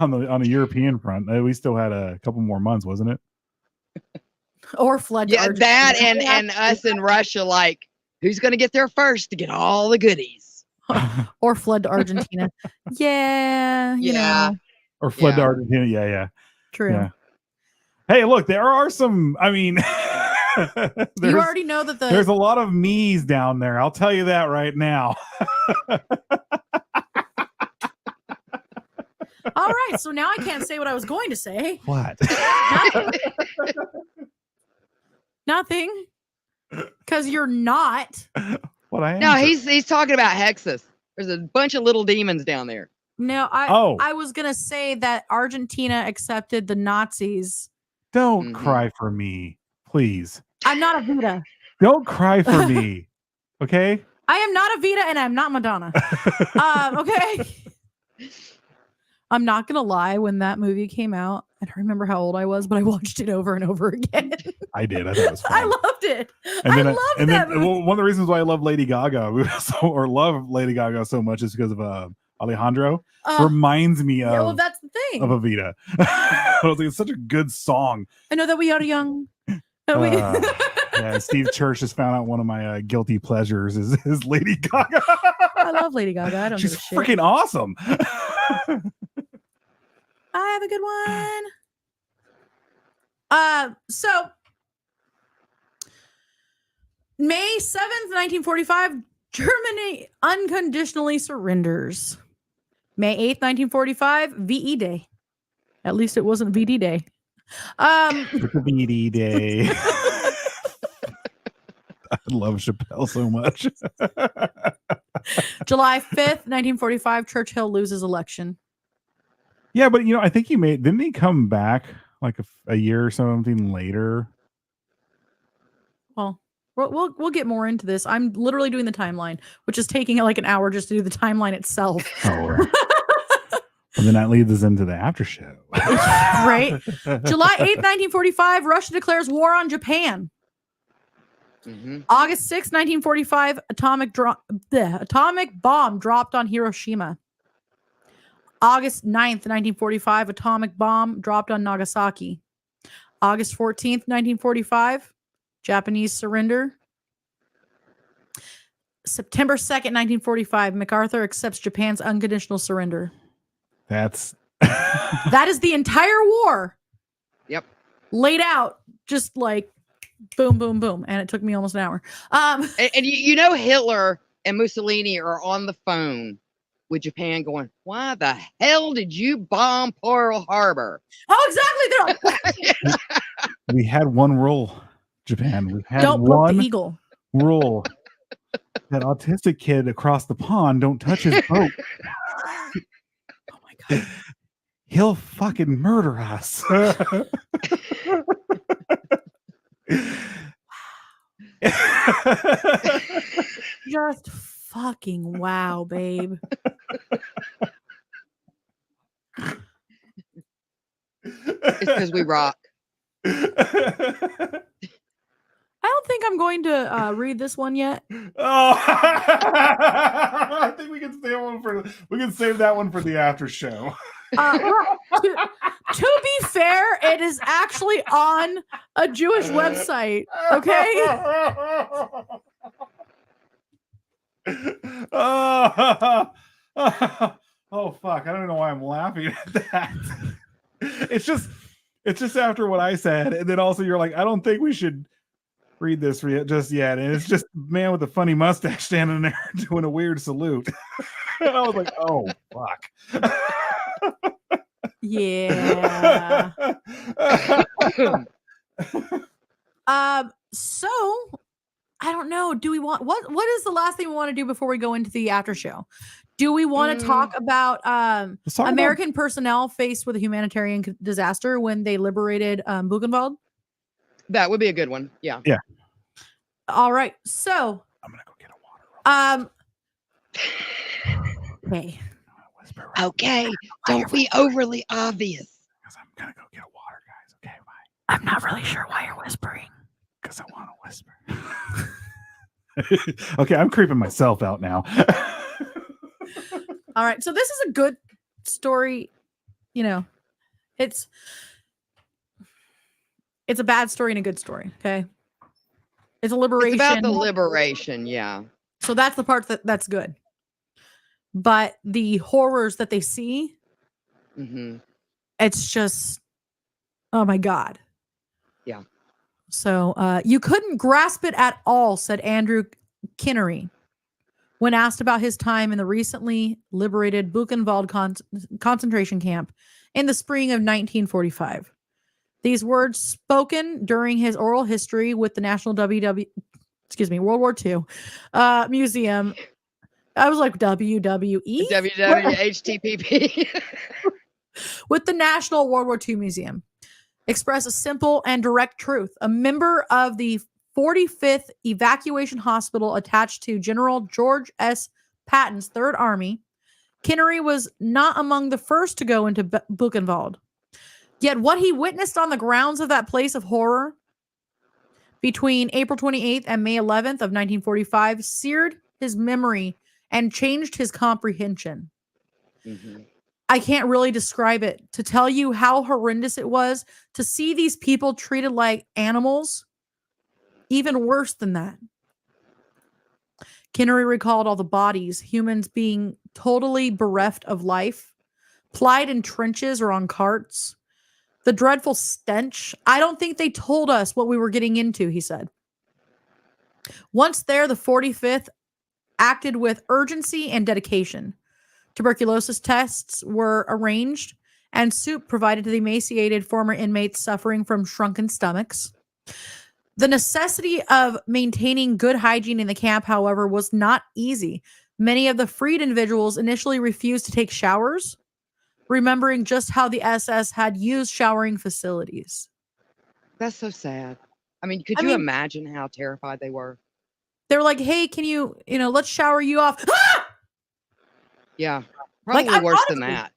on the European front. We still had a couple more months, wasn't it? Or fled to Argentina. That and us in Russia, like, who's going to get there first to get all the goodies? Or fled to Argentina. Yeah, you know. Or fled to Argentina. Yeah. True. Yeah. Hey, look, there are some, I mean, you already know that there's a lot of me's down there. I'll tell you that right now. All right, so now I can't say what I was going to say. What? Nothing. Because you're not. What I am? No, he's talking about hexes. There's a bunch of little demons down there. No, I was gonna say that Argentina accepted the Nazis. Don't cry for me, please. I'm not a Vita. Don't cry for me. Okay? I am not a Vita and I'm not Madonna. Okay. I'm not gonna lie, when that movie came out, I don't remember how old I was, but I watched it over and over again. I did. I thought it was fun. I loved it. One of the reasons why I love Lady Gaga love Lady Gaga so much is because of Alejandro. Reminds me of. Yeah, well, that's the thing. Of Evita. I was like, it's such a good song. I know that we are young. Yeah, Steve Church just found out one of my guilty pleasures is Lady Gaga. I love Lady Gaga. I don't. She's give a shit. freaking awesome. I have a good one. So May 7th, 1945, Germany unconditionally surrenders. May 8th, 1945, VE Day. At least it wasn't VD Day. It's a VD Day. I love Chappelle so much. July 5th, 1945, Churchill loses election. Yeah, but I think didn't he come back like a year or something later? Well, we'll get more into this. I'm literally doing the timeline, which is taking like an hour just to do the timeline itself. Oh, and then that leads us into the after show. Right. July 8th, 1945, Russia declares war on Japan. August 6th, 1945, atomic bomb dropped on Hiroshima. August 9th, 1945, atomic bomb dropped on Nagasaki. August 14th, 1945, Japanese surrender. September 2nd, 1945, MacArthur accepts Japan's unconditional surrender. That is the entire war. Yep. Laid out, just like boom, boom, boom. And it took me almost an hour. And Hitler and Mussolini are on the phone with Japan going, why the hell did you bomb Pearl Harbor? Oh, exactly. They're like, we had one rule, Japan. We had don't one the eagle. rule. That autistic kid across the pond, don't touch his boat. Oh my God. He'll fucking murder us. Just fucking wow, babe. It's because we rock. I don't think I'm going to read this one yet. Oh, I think we can save that one for the after show. To be It is actually on a Jewish website. Okay. Oh fuck! I don't know why I'm laughing at that. It's just after what I said, and then also you're like, I don't think we should read this just yet, and it's just a man with a funny mustache standing there doing a weird salute. And I was like, oh fuck. Yeah. So I don't know. Do we want what is the last thing we want to do before we go into the after show? Do we want to talk about American personnel faced with a humanitarian disaster when they liberated Buchenwald? That would be a good one. Yeah. Yeah. All right. So I'm gonna go get a water. Okay. Okay. Don't be overly obvious. Because I'm gonna go get a water, guys. Okay, bye. I'm not really sure why you're whispering. Because I want to whisper. Okay, I'm creeping myself out now. All right. So this is a good story. You know, it's a bad story and a good story. Okay. It's a liberation. It's about the liberation. Yeah. So that's the part that's good. But the horrors that they see, it's just, oh my God. Yeah. So you couldn't grasp it at all, said Andrew Kinnery, when asked about his time in the recently liberated Buchenwald concentration camp in the spring of 1945. These words spoken during his oral history with the National World War II Museum. I was like WWE? WWHTPP. With the National World War II Museum. Express a simple and direct truth. A member of the 45th Evacuation Hospital attached to General George S. Patton's Third Army, Kinnery was not among the first to go into Buchenwald. Yet what he witnessed on the grounds of that place of horror between April 28th and May 11th of 1945 seared his memory and changed his comprehension. I can't really describe it. To tell you how horrendous it was to see these people treated like animals, even worse than that. Kinnery recalled all the bodies, humans being totally bereft of life, plied in trenches or on carts. The dreadful stench. I don't think they told us what we were getting into, he said. Once there, the 45th acted with urgency and dedication. Tuberculosis tests were arranged and soup provided to the emaciated former inmates suffering from shrunken stomachs. The necessity of maintaining good hygiene in the camp, however, was not easy. Many of the freed individuals initially refused to take showers, remembering just how the SS had used showering facilities. That's so sad. I mean, could you imagine how terrified they were? They were like, hey, can let's shower you off. Ah! Yeah, probably worse than that.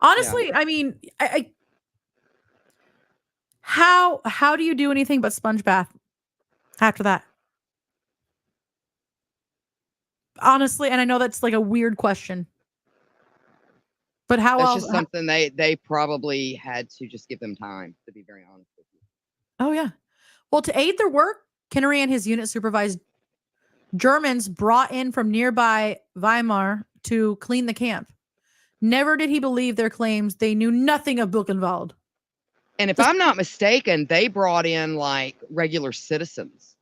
Honestly, yeah. I mean, how do you do anything but sponge bath after that? Honestly, and I know that's like a weird question. But how That's else? Just something they probably had to just give them time, to be very honest with you. Oh, yeah. Well, to aid their work, Kinnery and his unit supervised Germans brought in from nearby Weimar to clean the camp. Never did he believe their claims. They knew nothing of Buchenwald. And if I'm not mistaken, they brought in like regular citizens.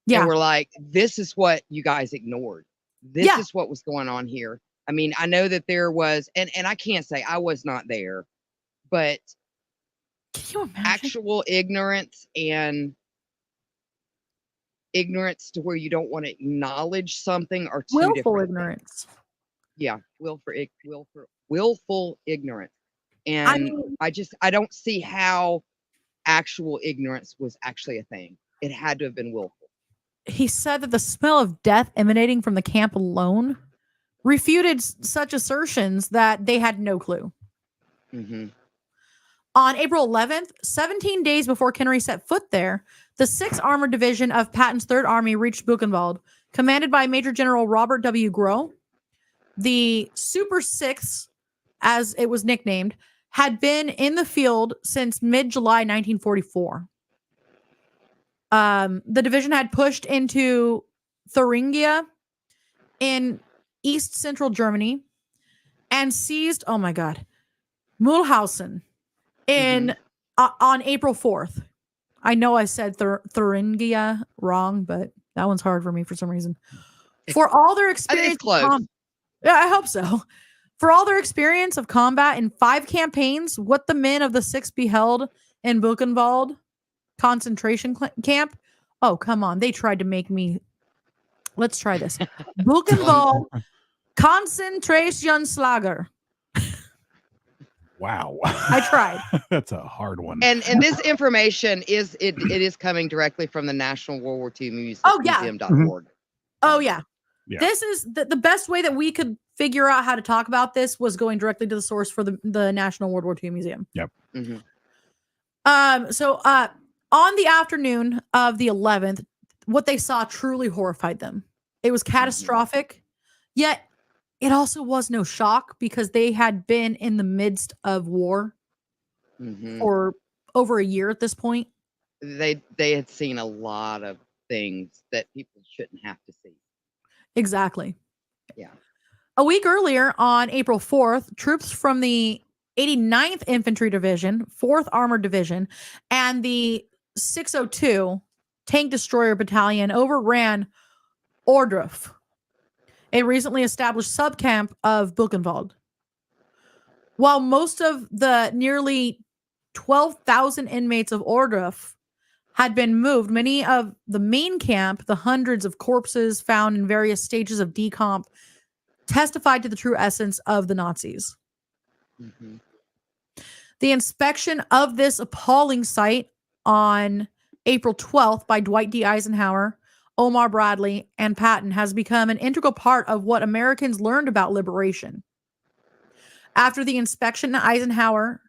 Yeah. They were like, this is what you guys ignored. This is what was going on here. I mean, I know that there was, and I can't say I was not there, but can you imagine? Actual ignorance and ignorance to where you don't want to acknowledge something are two willful different ignorance. Things. Yeah, willful ignorance. And I don't see how actual ignorance was actually a thing. It had to have been willful. He said that the smell of death emanating from the camp alone refuted such assertions that they had no clue. On April 11th, 17 days before Kinnery set foot there, the 6th Armored Division of Patton's Third Army reached Buchenwald, commanded by Major General Robert W. Groh. The Super Sixth, as it was nicknamed, had been in the field since mid-July 1944. The division had pushed into Thuringia in east central Germany and seized, oh my God, Mulhausen in on April 4th. I know I said Thuringia wrong, but that one's hard for me for some reason. For all their experience, it's close. Yeah, I hope so. For all their experience of combat in 5 campaigns, what the men of the 6th beheld in Buchenwald concentration camp. Oh, come on. They tried to make me. Let's try this. Buchenwald Konzentrationslager. Wow. I tried. That's a hard one. And this information is it is coming directly from the National World War II Museum. Oh, yeah. Museum.org. Oh, yeah. Yeah. This is the best way that we could figure out how to talk about this was going directly to the source for the National World War II Museum. Yep. So on the afternoon of the 11th, what they saw truly horrified them. It was catastrophic, yet it also was no shock because they had been in the midst of war for over a year at this point. They had seen a lot of things that people shouldn't have to see. Exactly. Yeah. A week earlier, on April 4th, troops from the 89th Infantry Division, 4th Armored Division, and the 602 Tank Destroyer Battalion overran Ohrdruf, a recently established subcamp of Buchenwald. While most of the nearly 12,000 inmates of Ohrdruf had been moved, many of the main camp, the hundreds of corpses found in various stages of decomp, testified to the true essence of the Nazis. The inspection of this appalling sight on April 12th by Dwight D. Eisenhower, Omar Bradley, and Patton has become an integral part of what Americans learned about liberation. After the inspection, Eisenhower,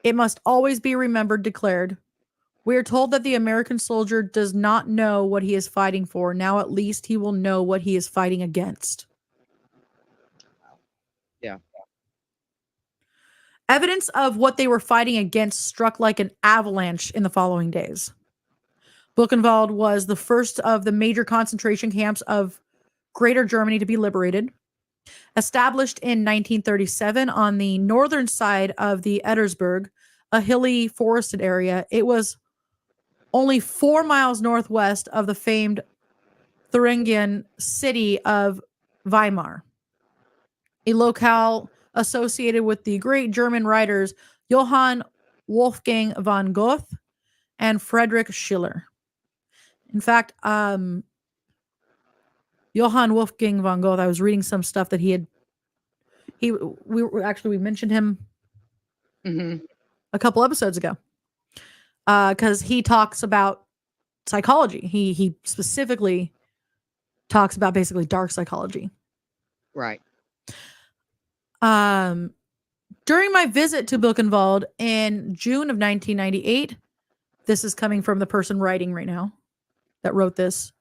it must always be remembered, declared, "We are told that the American soldier does not know what he is fighting for. Now at least he will know what he is fighting against." Yeah. Evidence of what they were fighting against struck like an avalanche in the following days. Buchenwald was the first of the major concentration camps of Greater Germany to be liberated. Established in 1937 on the northern side of the Ettersberg, a hilly forested area, it was only 4 miles northwest of the famed Thuringian city of Weimar, a locale associated with the great German writers Johann Wolfgang von Goethe and Friedrich Schiller. In fact, Johann Wolfgang von Goethe, I was reading some stuff that we mentioned him a couple episodes ago because he talks about psychology. He specifically talks about basically dark psychology. Right. During my visit to Buchenwald in June of 1998, this is coming from the person writing right now that wrote this.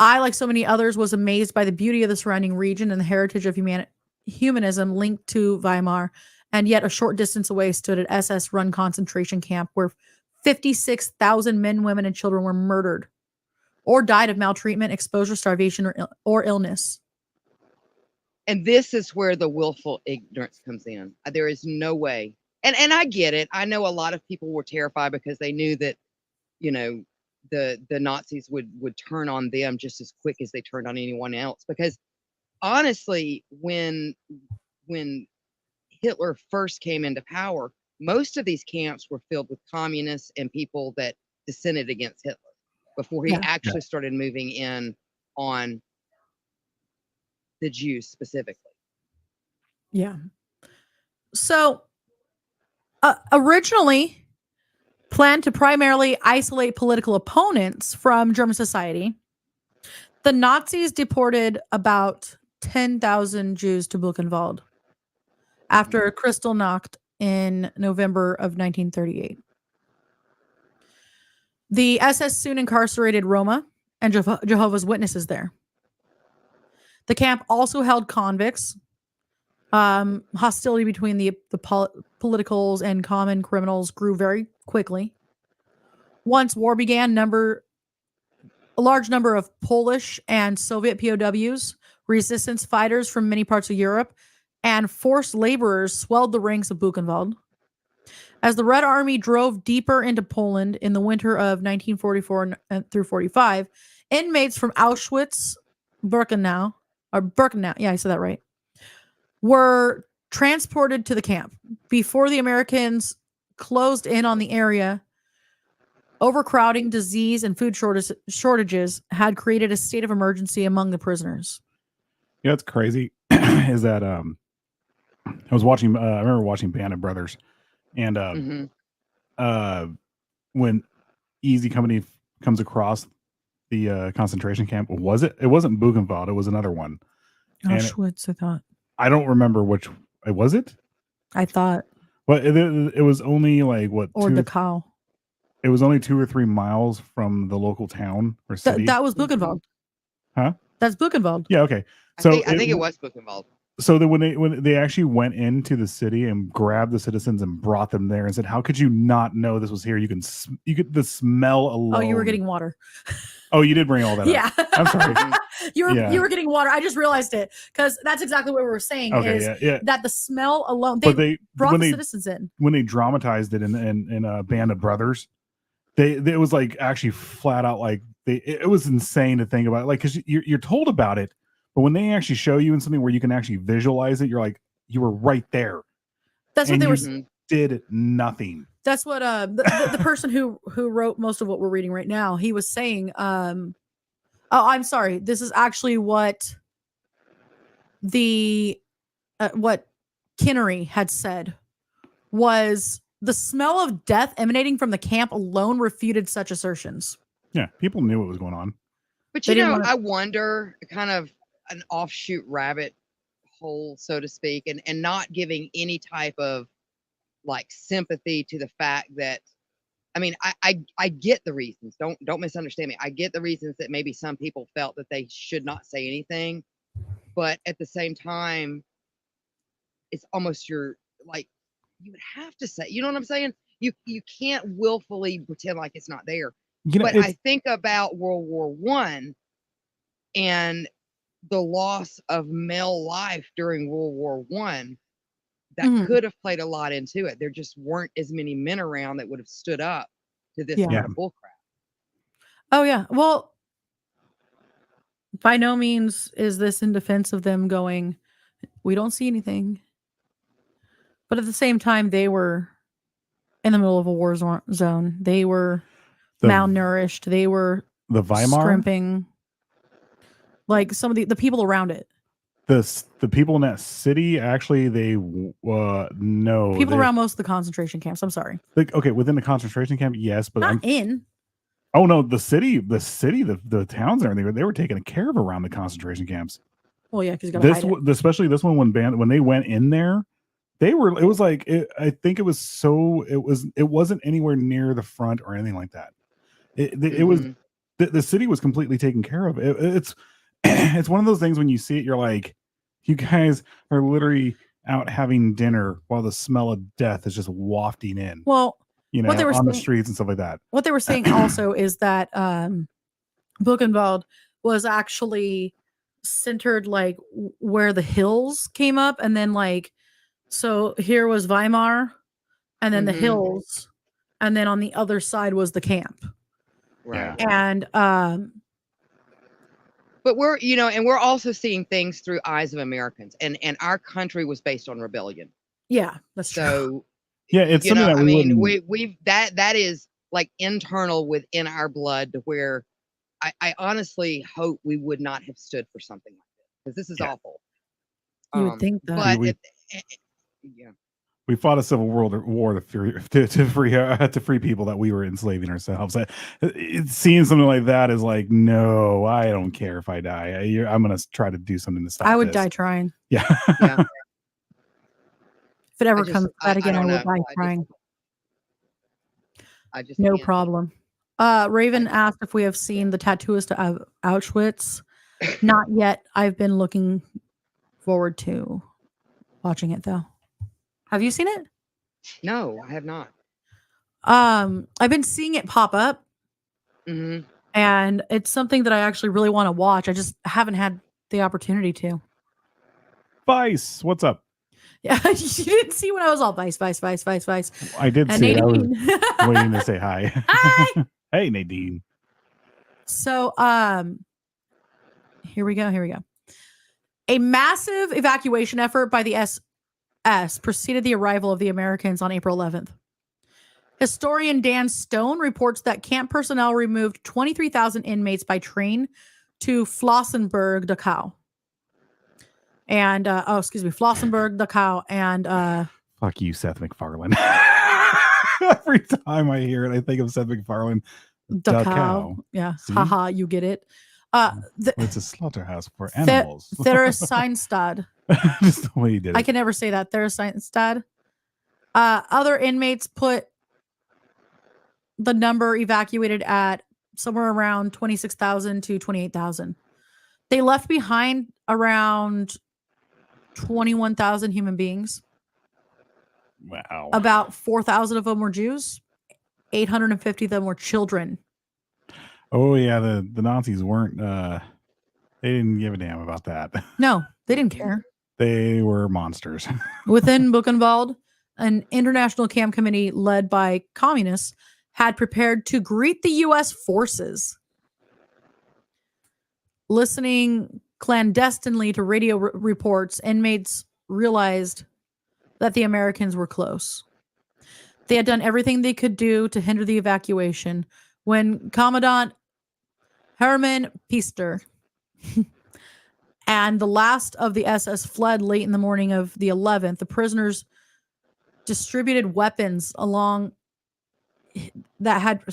I, like so many others, was amazed by the beauty of the surrounding region and the heritage of humanism linked to Weimar, and yet a short distance away stood an SS-run concentration camp where 56,000 men, women, and children were murdered or died of maltreatment, exposure, starvation, or illness. And this is where the willful ignorance comes in. There is no way. And I get it. I know a lot of people were terrified because they knew that, the Nazis would turn on them just as quick as they turned on anyone else. Because honestly, when Hitler first came into power, most of these camps were filled with communists and people that dissented against Hitler before he actually started moving in on the Jews specifically. Yeah. So originally planned to primarily isolate political opponents from German society, the Nazis deported about 10,000 Jews to Buchenwald after Kristallnacht in November of 1938. The SS soon incarcerated Roma and Jehovah's Witnesses there. The camp also held convicts, Hostility between the politicals and common criminals grew very quickly. Once war began, a large number of Polish and Soviet POWs, resistance fighters from many parts of Europe, and forced laborers swelled the ranks of Buchenwald. As the Red Army drove deeper into Poland in the winter of 1944 through 45, inmates from Auschwitz, Birkenau, yeah, I said that right, were transported to the camp. Before the Americans closed in on the area, overcrowding, disease, and food shortages had created a state of emergency among the prisoners. Yeah, it's crazy. Is that I remember watching Band of Brothers, and when Easy Company comes across the concentration camp, it wasn't Buchenwald, it was another one. Auschwitz, I thought. I don't remember which was it. I thought. Well, it was only like what? Or the cow. It was only 2 or 3 miles from the local town or city. That was Buchenwald. Huh? That's Buchenwald. Yeah. Okay. So I think it was Buchenwald. So that when they actually went into the city and grabbed the citizens and brought them there and said, "How could you not know this was here? You could the smell alone." Oh, you were getting water. Oh, you did bring all that yeah. up. I'm sorry. You were getting water. I just realized it because that's exactly what we were saying. Okay, is that the smell alone? They brought the citizens in when they dramatized it in a Band of Brothers. It was like actually flat out like it was insane to think about it. Like because you're told about it. But when they actually show you in something where you can actually visualize it, you're like, you were right there. That's what they were. Did nothing. That's what the person who wrote most of what we're reading right now, he was saying. Oh, I'm sorry. This is actually what what Kinnery had said was the smell of death emanating from the camp alone refuted such assertions. Yeah, people knew what was going on. But I wonder kind of an offshoot rabbit hole, so to speak, and not giving any type of like sympathy to the fact that, I mean, I get the reasons. Don't misunderstand me. I get the reasons that maybe some people felt that they should not say anything, but at the same time, it's almost you would have to say. You know what I'm saying? You can't willfully pretend like it's not there. But I think about World War I and the loss of male life during World War I, that could have played a lot into it. There just weren't as many men around that would have stood up to this kind of bullcrap. Oh yeah. Well, by no means is this in defense of them going, we don't see anything. But at the same time, they were in the middle of a war zone. They were malnourished. They were the Weimar scrimping. Like some of the people around it. The people in that city, actually, they no. People around most of the concentration camps. I'm sorry. Like, okay, within the concentration camp, yes, but not in. Oh no, the city, the towns and everything, they were taken care of around the concentration camps. Well, yeah, because especially this one when they went in there, it was like I think it wasn't anywhere near the front or anything like that. It was the city was completely taken care of. It's one of those things when you see it, you're like, you guys are literally out having dinner while the smell of death is just wafting in. Well, what they were on the streets and stuff like that. What they were saying also is that Buchenwald was actually centered like where the hills came up, and then like so here was Weimar, and then the hills, and then on the other side was the camp. Right. And but we're also seeing things through eyes of Americans, and our country was based on rebellion. Yeah, that's true. So yeah, it's something that we've that is like internal within our blood, to where I honestly hope we would not have stood for something like this, because this is awful. You would think that, but we fought a civil war to free people that we were enslaving ourselves. Seeing something like that is like, no, I don't care if I die. I'm going to try to do something to stop this. I would die trying. Yeah. Yeah. If it ever comes to that again, I would die trying. I just no problem. Raven asked if we have seen the Tattooist of Auschwitz. Not yet. I've been looking forward to. watching it though. Have you seen it? No, I have not. I've been seeing it pop up, and it's something that I actually really want to watch. I just haven't had the opportunity to. Vice, what's up? Yeah, you didn't see when I was all Vice. I did And see it. I was Nadine. waiting to say hi. Hi. Hey, Nadine. So, here we go. A massive evacuation effort by the SS preceded the arrival of the Americans on April 11th. Historian Dan Stone reports that camp personnel removed 23,000 inmates by train to Flossenburg, Dachau. And, Flossenburg, Dachau. And, fuck you, Seth MacFarlane. Every time I hear it, I think of Seth MacFarlane. Dachau. Yeah. See? Haha, you get it. It's a slaughterhouse for animals. Theresienstadt. Just the way he did it. I can never say that. Theresienstadt. Other inmates put the number evacuated at somewhere around 26,000 to 28,000. They left behind around 21,000 human beings. Wow. About 4,000 of them were Jews. 850 of them were children. Oh yeah, the Nazis weren't. They didn't give a damn about that. No, they didn't care. They were monsters. Within Buchenwald, an international camp committee led by communists had prepared to greet the U.S. forces. Listening clandestinely to radio reports, inmates realized that the Americans were close. They had done everything they could do to hinder the evacuation when Commandant Hermann Pister and the last of the SS fled late in the morning of the 11th. The prisoners distributed weapons along that had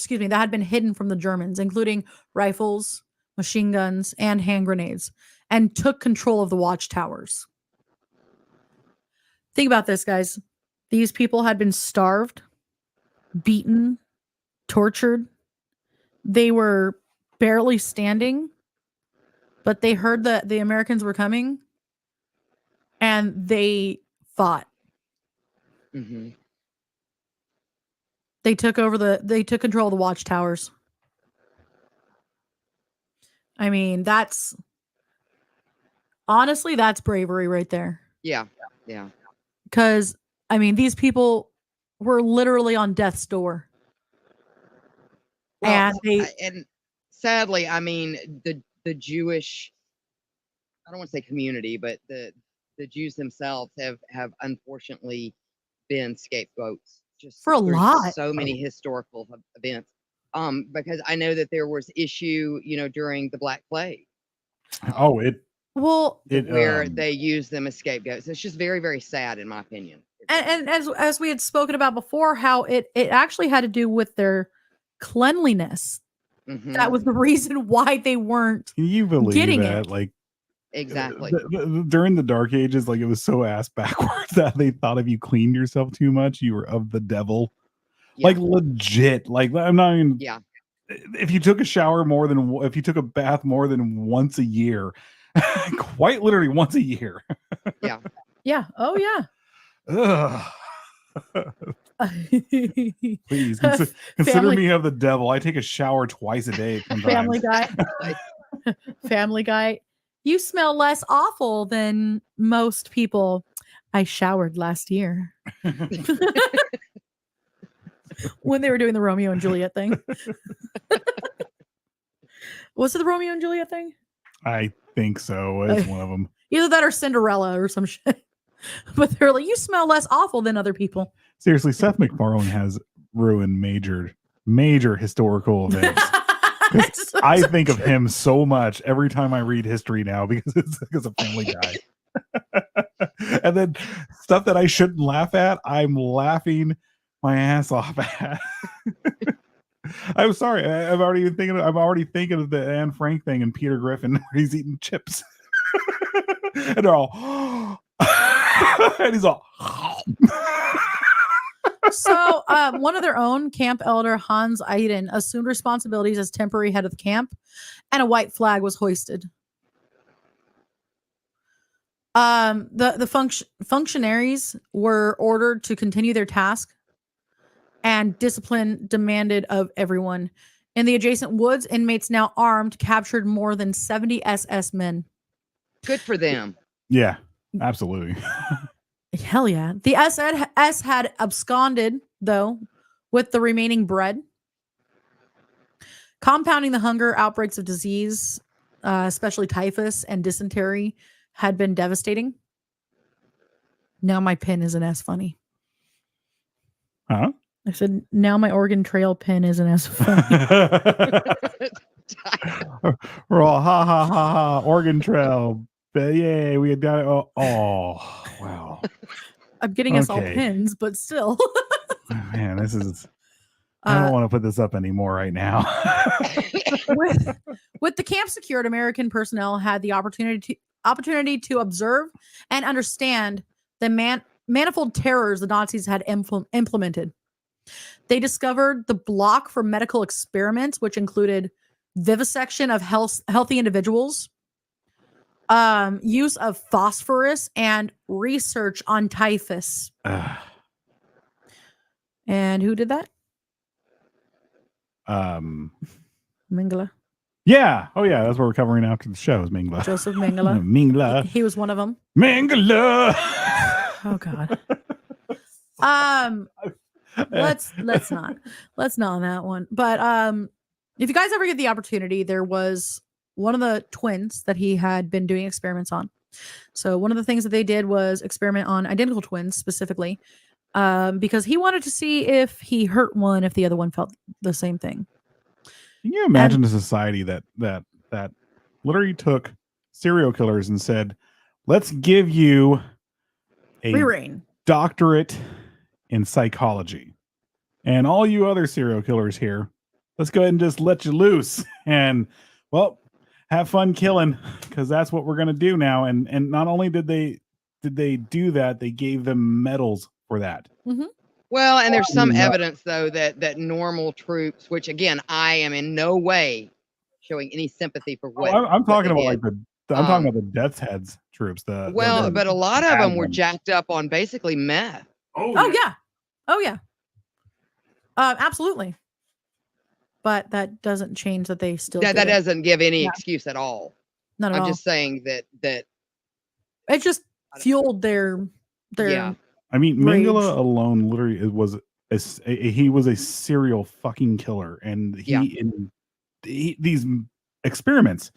been hidden from the Germans, including rifles, machine guns, and hand grenades, and took control of the watchtowers. Think about this, guys. These people had been starved, beaten, tortured. They were barely standing, but they heard that the Americans were coming, and they fought. Mm-hmm. They took control of the watchtowers. I mean, that's bravery right there. Yeah. Because, I mean, these people were literally on death's door. Well, and and sadly, I mean, the Jewish, I don't want to say community, but the Jews themselves have unfortunately been scapegoats just for a lot. So many historical events. Because I know that there was issue, during the Black Plague. Where they use them as scapegoats. It's just very, very sad, in my opinion. And as we had spoken about before, how it actually had to do with their cleanliness. Mm-hmm. That was the reason why they weren't. Can you believe getting that? It. Like, exactly. During the Dark Ages, like, it was so ass backwards that they thought if you cleaned yourself too much, you were of the devil. Yeah. Like, legit. Like, I'm not even. Yeah. If you took a bath more than once a year, quite literally once a year. Yeah. Yeah. Oh yeah. Please consider me of the devil. I take a shower twice a day. Sometimes. Family Guy. You smell less awful than most people. I showered last year. When they were doing the Romeo and Juliet thing. Was it the Romeo and Juliet thing? I think so. It's one of them. Either that or Cinderella or some shit. But they're like, you smell less awful than other people. Seriously, Seth MacFarlane has ruined major historical events. I think of him so much every time I read history now because it's a Family Guy. And then stuff that I shouldn't laugh at, I'm laughing my ass off at. I'm sorry. I'm already thinking of the Anne Frank thing and Peter Griffin where he's eating chips. And they're all and he's all So one of their own, camp elder Hans Eiden, assumed responsibilities as temporary head of the camp, and a white flag was hoisted. The functionaries were ordered to continue their task, and discipline demanded of everyone. In the adjacent woods, inmates now armed captured more than 70 SS men. Good for them. Yeah, absolutely. Hell yeah. The SS had absconded, though, with the remaining bread. Compounding the hunger, outbreaks of disease, especially typhus and dysentery, had been devastating. Now my pin isn't as funny. Huh? I said, now my Oregon Trail pin isn't as funny. We're all ha ha ha ha. Oregon Trail. Yay, we had done it. Oh, wow. I'm getting us all pins, but still. Man, this is. I don't want to put this up anymore right now. with the camp secured, American personnel had the opportunity to observe and understand the manifold terrors the Nazis had implemented. They discovered the block for medical experiments, which included vivisection of healthy individuals, use of phosphorus, and research on typhus. And who did that? Mengele. Yeah. Oh yeah, that's what we're covering after the show is Mengele. Joseph Mengele. Mengele. He was one of them. Mengele. Oh God. Let's not on that one. But if you guys ever get the opportunity, there was one of the twins that he had been doing experiments on. So one of the things that they did was experiment on identical twins specifically, because he wanted to see if he hurt one if the other one felt the same thing. Can you imagine a society that literally took serial killers and said, let's give you a doctorate in psychology, and all you other serial killers here, let's go ahead and just let you loose and, well, have fun killing, because that's what we're going to do now. And not only did they do that, they gave them medals for that. Mm-hmm. Well, and there's some evidence, though, that normal troops, which again, I am in no way showing any sympathy for what I'm talking about did. like I'm talking about the Death's Heads troops. But a lot of them were jacked up on basically meth. Oh yeah. Absolutely. But that doesn't change that they still. That doesn't give any excuse at all. Not at all. I'm just saying that it just fueled their. Yeah. I mean, Mengele alone literally he was a serial fucking killer, and these experiments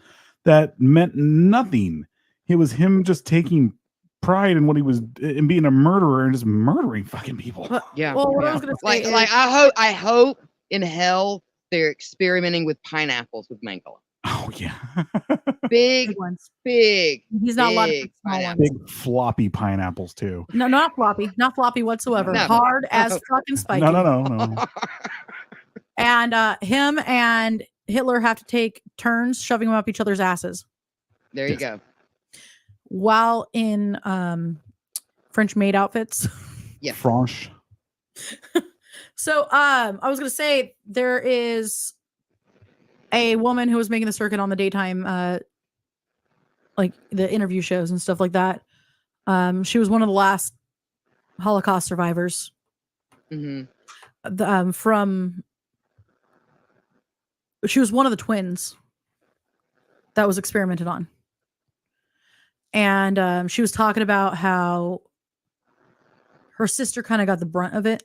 that meant nothing. It was him just taking pride in what he was in being a murderer and just murdering fucking people. Yeah. Well, what I was gonna say like I hope in hell they're experimenting with pineapples with Mengele. Oh yeah. Big ones. Big. He's not allowed to small ones. Big floppy pineapples too. No, not floppy whatsoever. No. Hard as fucking spiky. No. And him and Hitler have to take turns shoving them up each other's asses. There you go. While in French maid outfits. Yeah. Franche. So I was gonna say there is a woman who was making the circuit on the daytime like the interview shows and stuff like that. She was one of the last Holocaust survivors. Mm-hmm. She was one of the twins that was experimented on. And she was talking about how her sister kind of got the brunt of it.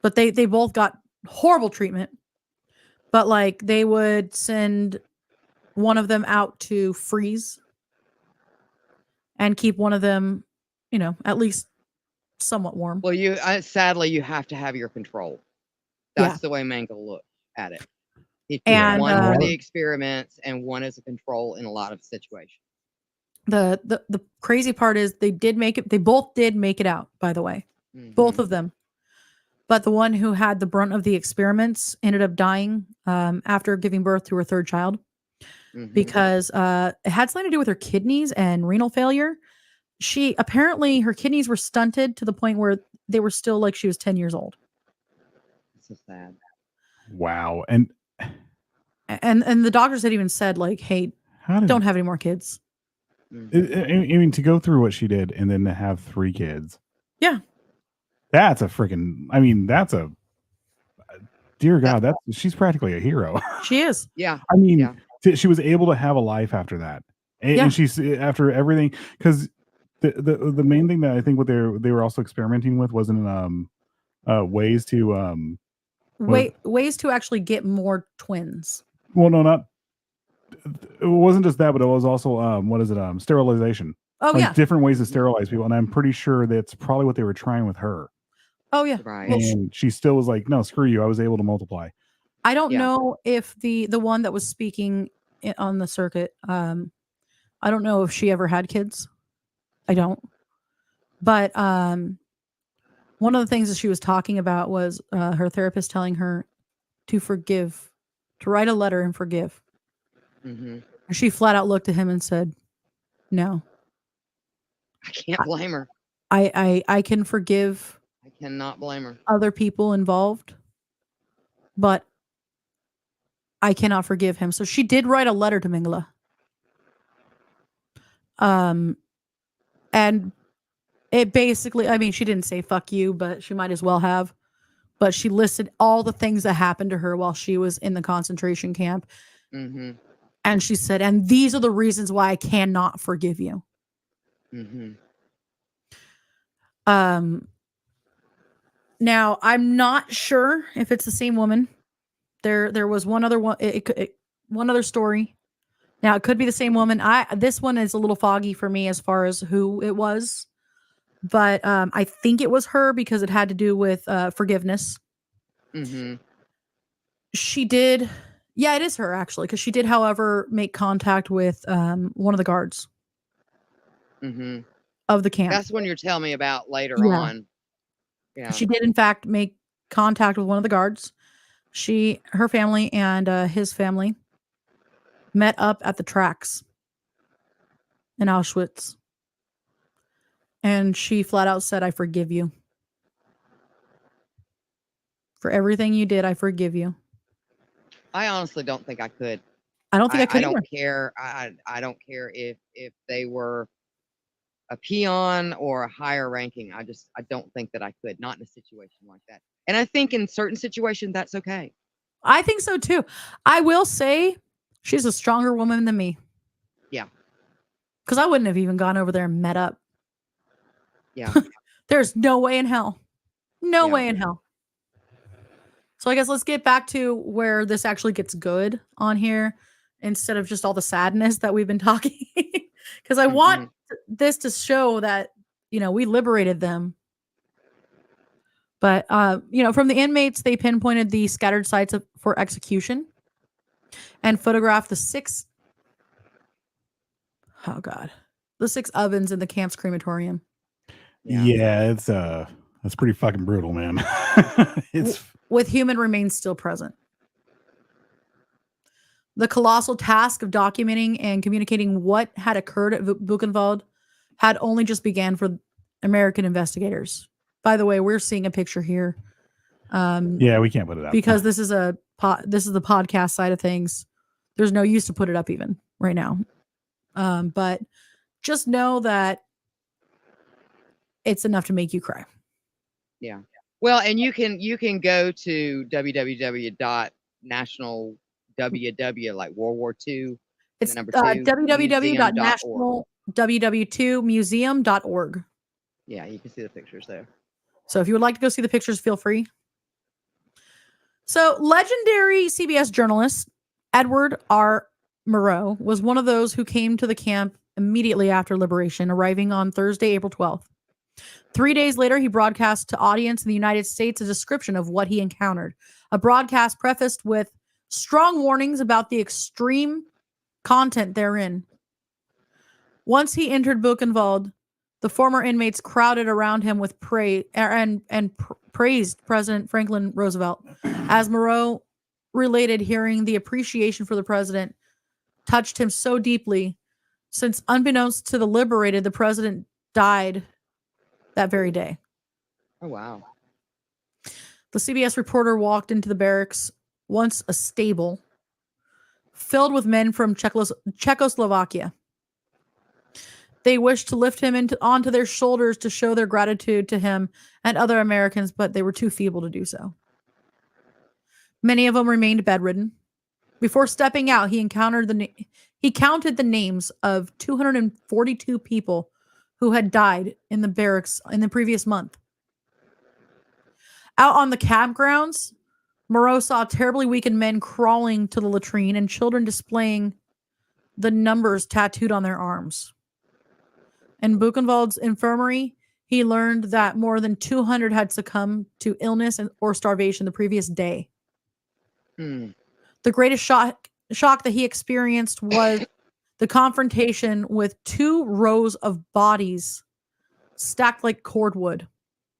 But they both got horrible treatment. But like they would send one of them out to freeze and keep one of them, at least somewhat warm. Well, sadly, you have to have your control. That's the way Mengele looked at it. And one for the experiments and one as a control in a lot of situations. The crazy part is they both did make it out, by the way. Mm-hmm. Both of them. But the one who had the brunt of the experiments ended up dying after giving birth to her third child. Mm-hmm. Because it had something to do with her kidneys and renal failure. Her kidneys were stunted to the point where they were still like she was 10 years old. So sad. Wow. And the doctors had even said like, hey, don't have any more kids. I mean, to go through what she did and then to have 3 kids. Yeah. That's a freaking, I mean, that's a, dear God, she's practically a hero. She is. Yeah. I mean, Yeah. she was able to have a life after that. And she's, after everything, because the main thing that I think what they were also experimenting with wasn't ways to ways to actually get more twins. Well, no, not, it wasn't just that, but it was also what is it, sterilization. Oh, like yeah. different ways to sterilize people, and I'm pretty sure that's probably what they were trying with her. Oh, yeah. Right. And she still was like, no, screw you, I was able to multiply. I don't know if the one that was speaking on the circuit, I don't know if she ever had kids. I don't. But one of the things that she was talking about was her therapist telling her to forgive, to write a letter and forgive. Mm-hmm. She flat out looked at him and said, no. I can't blame her. I can forgive. I cannot blame her. Other people involved, but I cannot forgive him. So she did write a letter to Mingala. And it basically, I mean, she didn't say fuck you, but she might as well have. But she listed all the things that happened to her while she was in the concentration camp. Mm-hmm. And she said, and these are the reasons why I cannot forgive you. Mm-hmm. Now I'm not sure if it's the same woman. There was one other one. One other story. Now it could be the same woman. This one is a little foggy for me as far as who it was, but I think it was her because it had to do with forgiveness. Mm-hmm. She did. Yeah, it is her actually, because she did, however, make contact with one of the guards of the camp. That's when you're telling me about later on. Yeah. She did, in fact, make contact with one of the guards. Her family and his family met up at the tracks in Auschwitz. And she flat out said, I forgive you. For everything you did, I forgive you. I honestly don't think I could. I don't think I could I either. don't care. I don't care if they were a peon or a higher ranking. I don't think that I could. Not in a situation like that. And I think in certain situations that's okay. I think so too. I will say she's a stronger woman than me. Yeah. Because I wouldn't have even gone over there and met up. Yeah. There's no way in hell. No way in hell. So I guess let's get back to where this actually gets good on here instead of just all the sadness that we've been talking. Because I want this to show that, we liberated them. But, from the inmates, they pinpointed the scattered sites for execution and photographed the 6 ovens in the camp's crematorium. Yeah, that's pretty fucking brutal, man. It's with human remains still present. The colossal task of documenting and communicating what had occurred at Buchenwald had only just began for American investigators. By the way, we're seeing a picture here. Yeah, we can't put it up because this is the podcast side of things. There's no use to put it up even right now. But just know that it's enough to make you cry. Yeah. Well, and you can go to www.national like World War II. It's www.nationalww2museum.org. Yeah, you can see the pictures there. So if you would like to go see the pictures, feel free. So legendary CBS journalist Edward R. Murrow was one of those who came to the camp immediately after liberation, arriving on Thursday, April 12th. 3 days later, he broadcast to audience in the United States a description of what he encountered. A broadcast prefaced with strong warnings about the extreme content therein. Once he entered Buchenwald, the former inmates crowded around him with praised President Franklin Roosevelt. As Murrow related, hearing the appreciation for the president touched him so deeply, since unbeknownst to the liberated, the president died that very day. Oh, wow. The CBS reporter walked into the barracks, once a stable, filled with men from Czechoslovakia. They wished to lift him onto their shoulders to show their gratitude to him and other Americans, but they were too feeble to do so. Many of them remained bedridden. Before stepping out, he counted the names of 242 people who had died in the barracks in the previous month. Out on the campgrounds, Moreau saw terribly weakened men crawling to the latrine and children displaying the numbers tattooed on their arms. In Buchenwald's infirmary, he learned that more than 200 had succumbed to illness or starvation the previous day. The greatest shock that he experienced was the confrontation with 2 rows of bodies stacked like cordwood,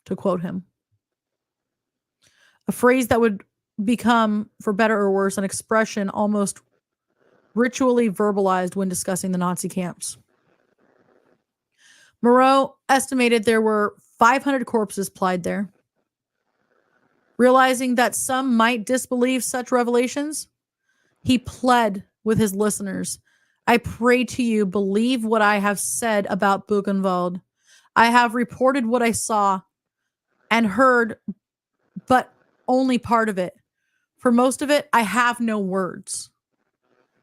to quote him. A phrase that would become, for better or worse, an expression almost ritually verbalized when discussing the Nazi camps. Moreau estimated there were 500 corpses plied there. Realizing that some might disbelieve such revelations, he pled with his listeners, "I pray to you, believe what I have said about Buchenwald. I have reported what I saw and heard, but only part of it. For most of it, I have no words."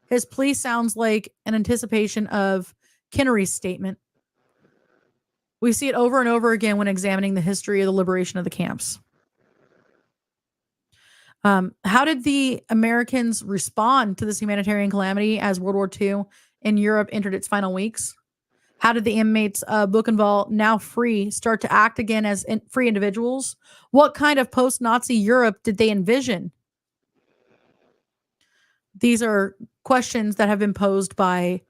His plea sounds like an anticipation of Kinnery's statement. We see it over and over again when examining the history of the liberation of the camps. How did the Americans respond to this humanitarian calamity as World War II in Europe entered its final weeks? How did the inmates of Buchenwald, now free, start to act again as free individuals? What kind of post-Nazi Europe did they envision? These are questions that have been posed by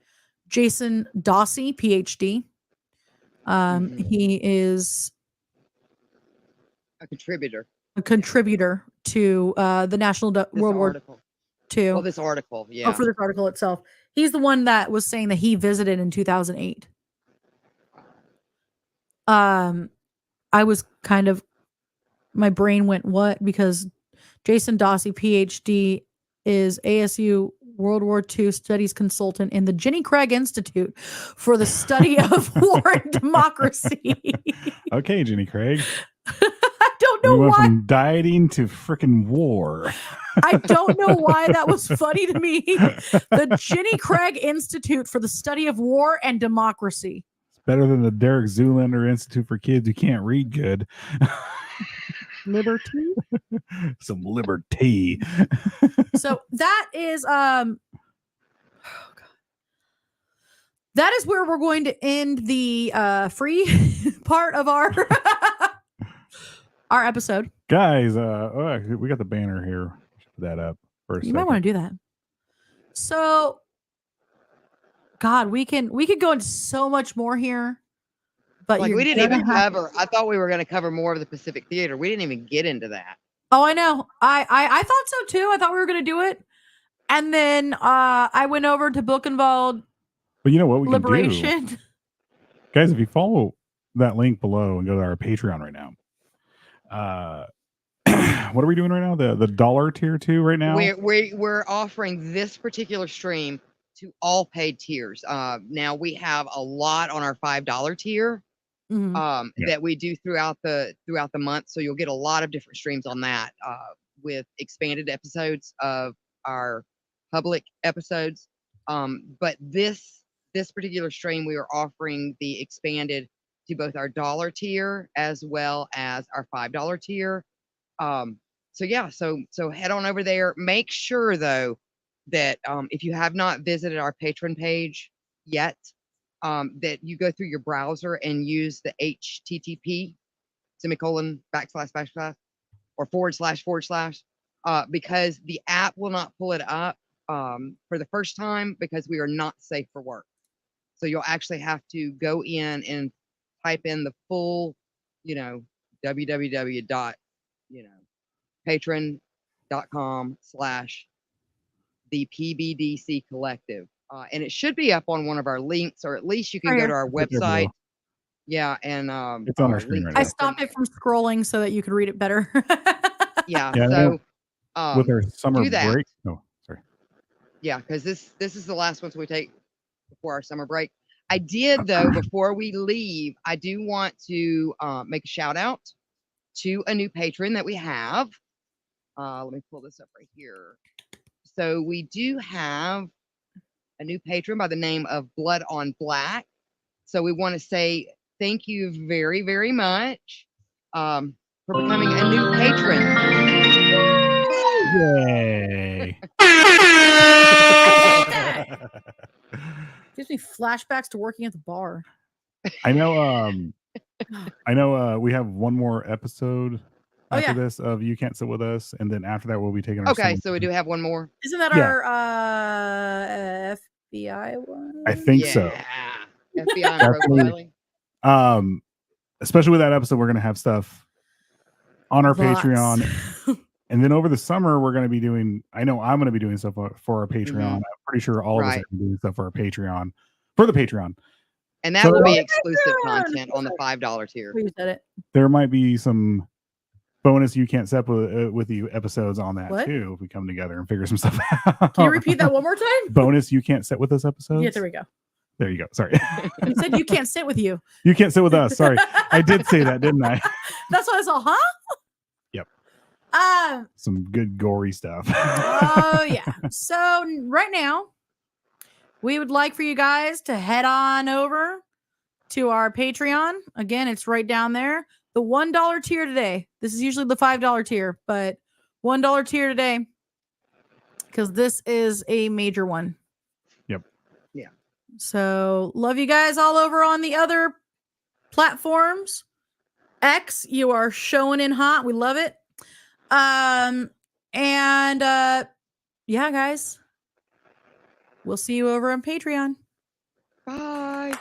Jason Dawsey, PhD. He is a contributor to the National World War II. Well, this article, yeah. Oh, for this article itself. He's the one that was saying that he visited in 2008. I was kind of, my brain went what? Because Jason Dawsey, PhD, is ASU World War II Studies Consultant in the Jenny Craig Institute for the Study of War and Democracy. Okay, Jenny Craig. I don't know went why. From dieting to freaking war. I don't know why that was funny to me. The Jenny Craig Institute for the Study of War and Democracy. It's better than the Derek Zoolander Institute for Kids who can't read good. Liberty? Some liberty. So that is that is where we're going to end the free part of our our episode. Guys, we got the banner here. Put that up for a second. You might want to do that. So God, we could go into so much more here. But we didn't even cover. I thought we were going to cover more of the Pacific Theater. We didn't even get into that. Oh, I know. I thought so too. I thought we were going to do it, and then I went over to Buchenwald. But you know what we Liberation. Can do, guys? If you follow that link below and go to our Patreon right now, what are we doing right now? The dollar tier 2 right now. We're offering this particular stream to all paid tiers. Now we have a lot on our $5 tier. That we do throughout the month, so you'll get a lot of different streams on that with expanded episodes of our public episodes. But this particular stream, we are offering the expanded to both our dollar tier as well as our $5 tier. So head on over there. Make sure though that if you have not visited our Patreon page yet, that you go through your browser and use the HTTP // or // because the app will not pull it up for the first time because we are not safe for work. So you'll actually have to go in and type in the full, patreon.com/ the PBDC collective. And it should be up on one of our links, or at least you can go to our website. Yeah, and it's on our screen right now. I stopped it from scrolling so that you could read it better. yeah. So with our summer break. Oh, sorry. Yeah, because this is the last one we take before our summer break. I did though. Before we leave, I do want to make a shout out to a new patron that we have. Let me pull this up right here. So we do have a new patron by the name of Blood on Black. So we want to say thank you very, very much for becoming a new patron. Yay! Gives me flashbacks to working at the bar. I know. We have one more episode after this of You Can't Sit With Us, and then after that we'll be taking our Okay, so we do have one more. Isn't that our FBI one? I think so. FBI profiling. Especially with that episode, we're gonna have stuff on our Patreon. And then over the summer, we're going to be doing, I know I'm going to be doing stuff for our Patreon. I'm pretty sure all of us are doing stuff for our Patreon, for the Patreon. And that will be exclusive content on the $5 tier. You said it. There might be some bonus You Can't Set with You episodes on that too, if we come together and figure some stuff out. Can you repeat that one more time? Bonus You Can't Sit With Us episodes? Yeah, there we go. There you go. Sorry. You said you can't sit with you. You can't sit with us. Sorry. I did say that, didn't I? That's what I saw, huh? Yep. Some good gory stuff. Oh yeah. So right now, we would like for you guys to head on over to our Patreon. Again, it's right down there. The $1 tier today. This is usually the $5 tier, but $1 tier today because this is a major one. Yep. Yeah. So love you guys all over on the other platforms. X, you are showing in hot. We love it. Yeah, guys, we'll see you over on Patreon. Bye.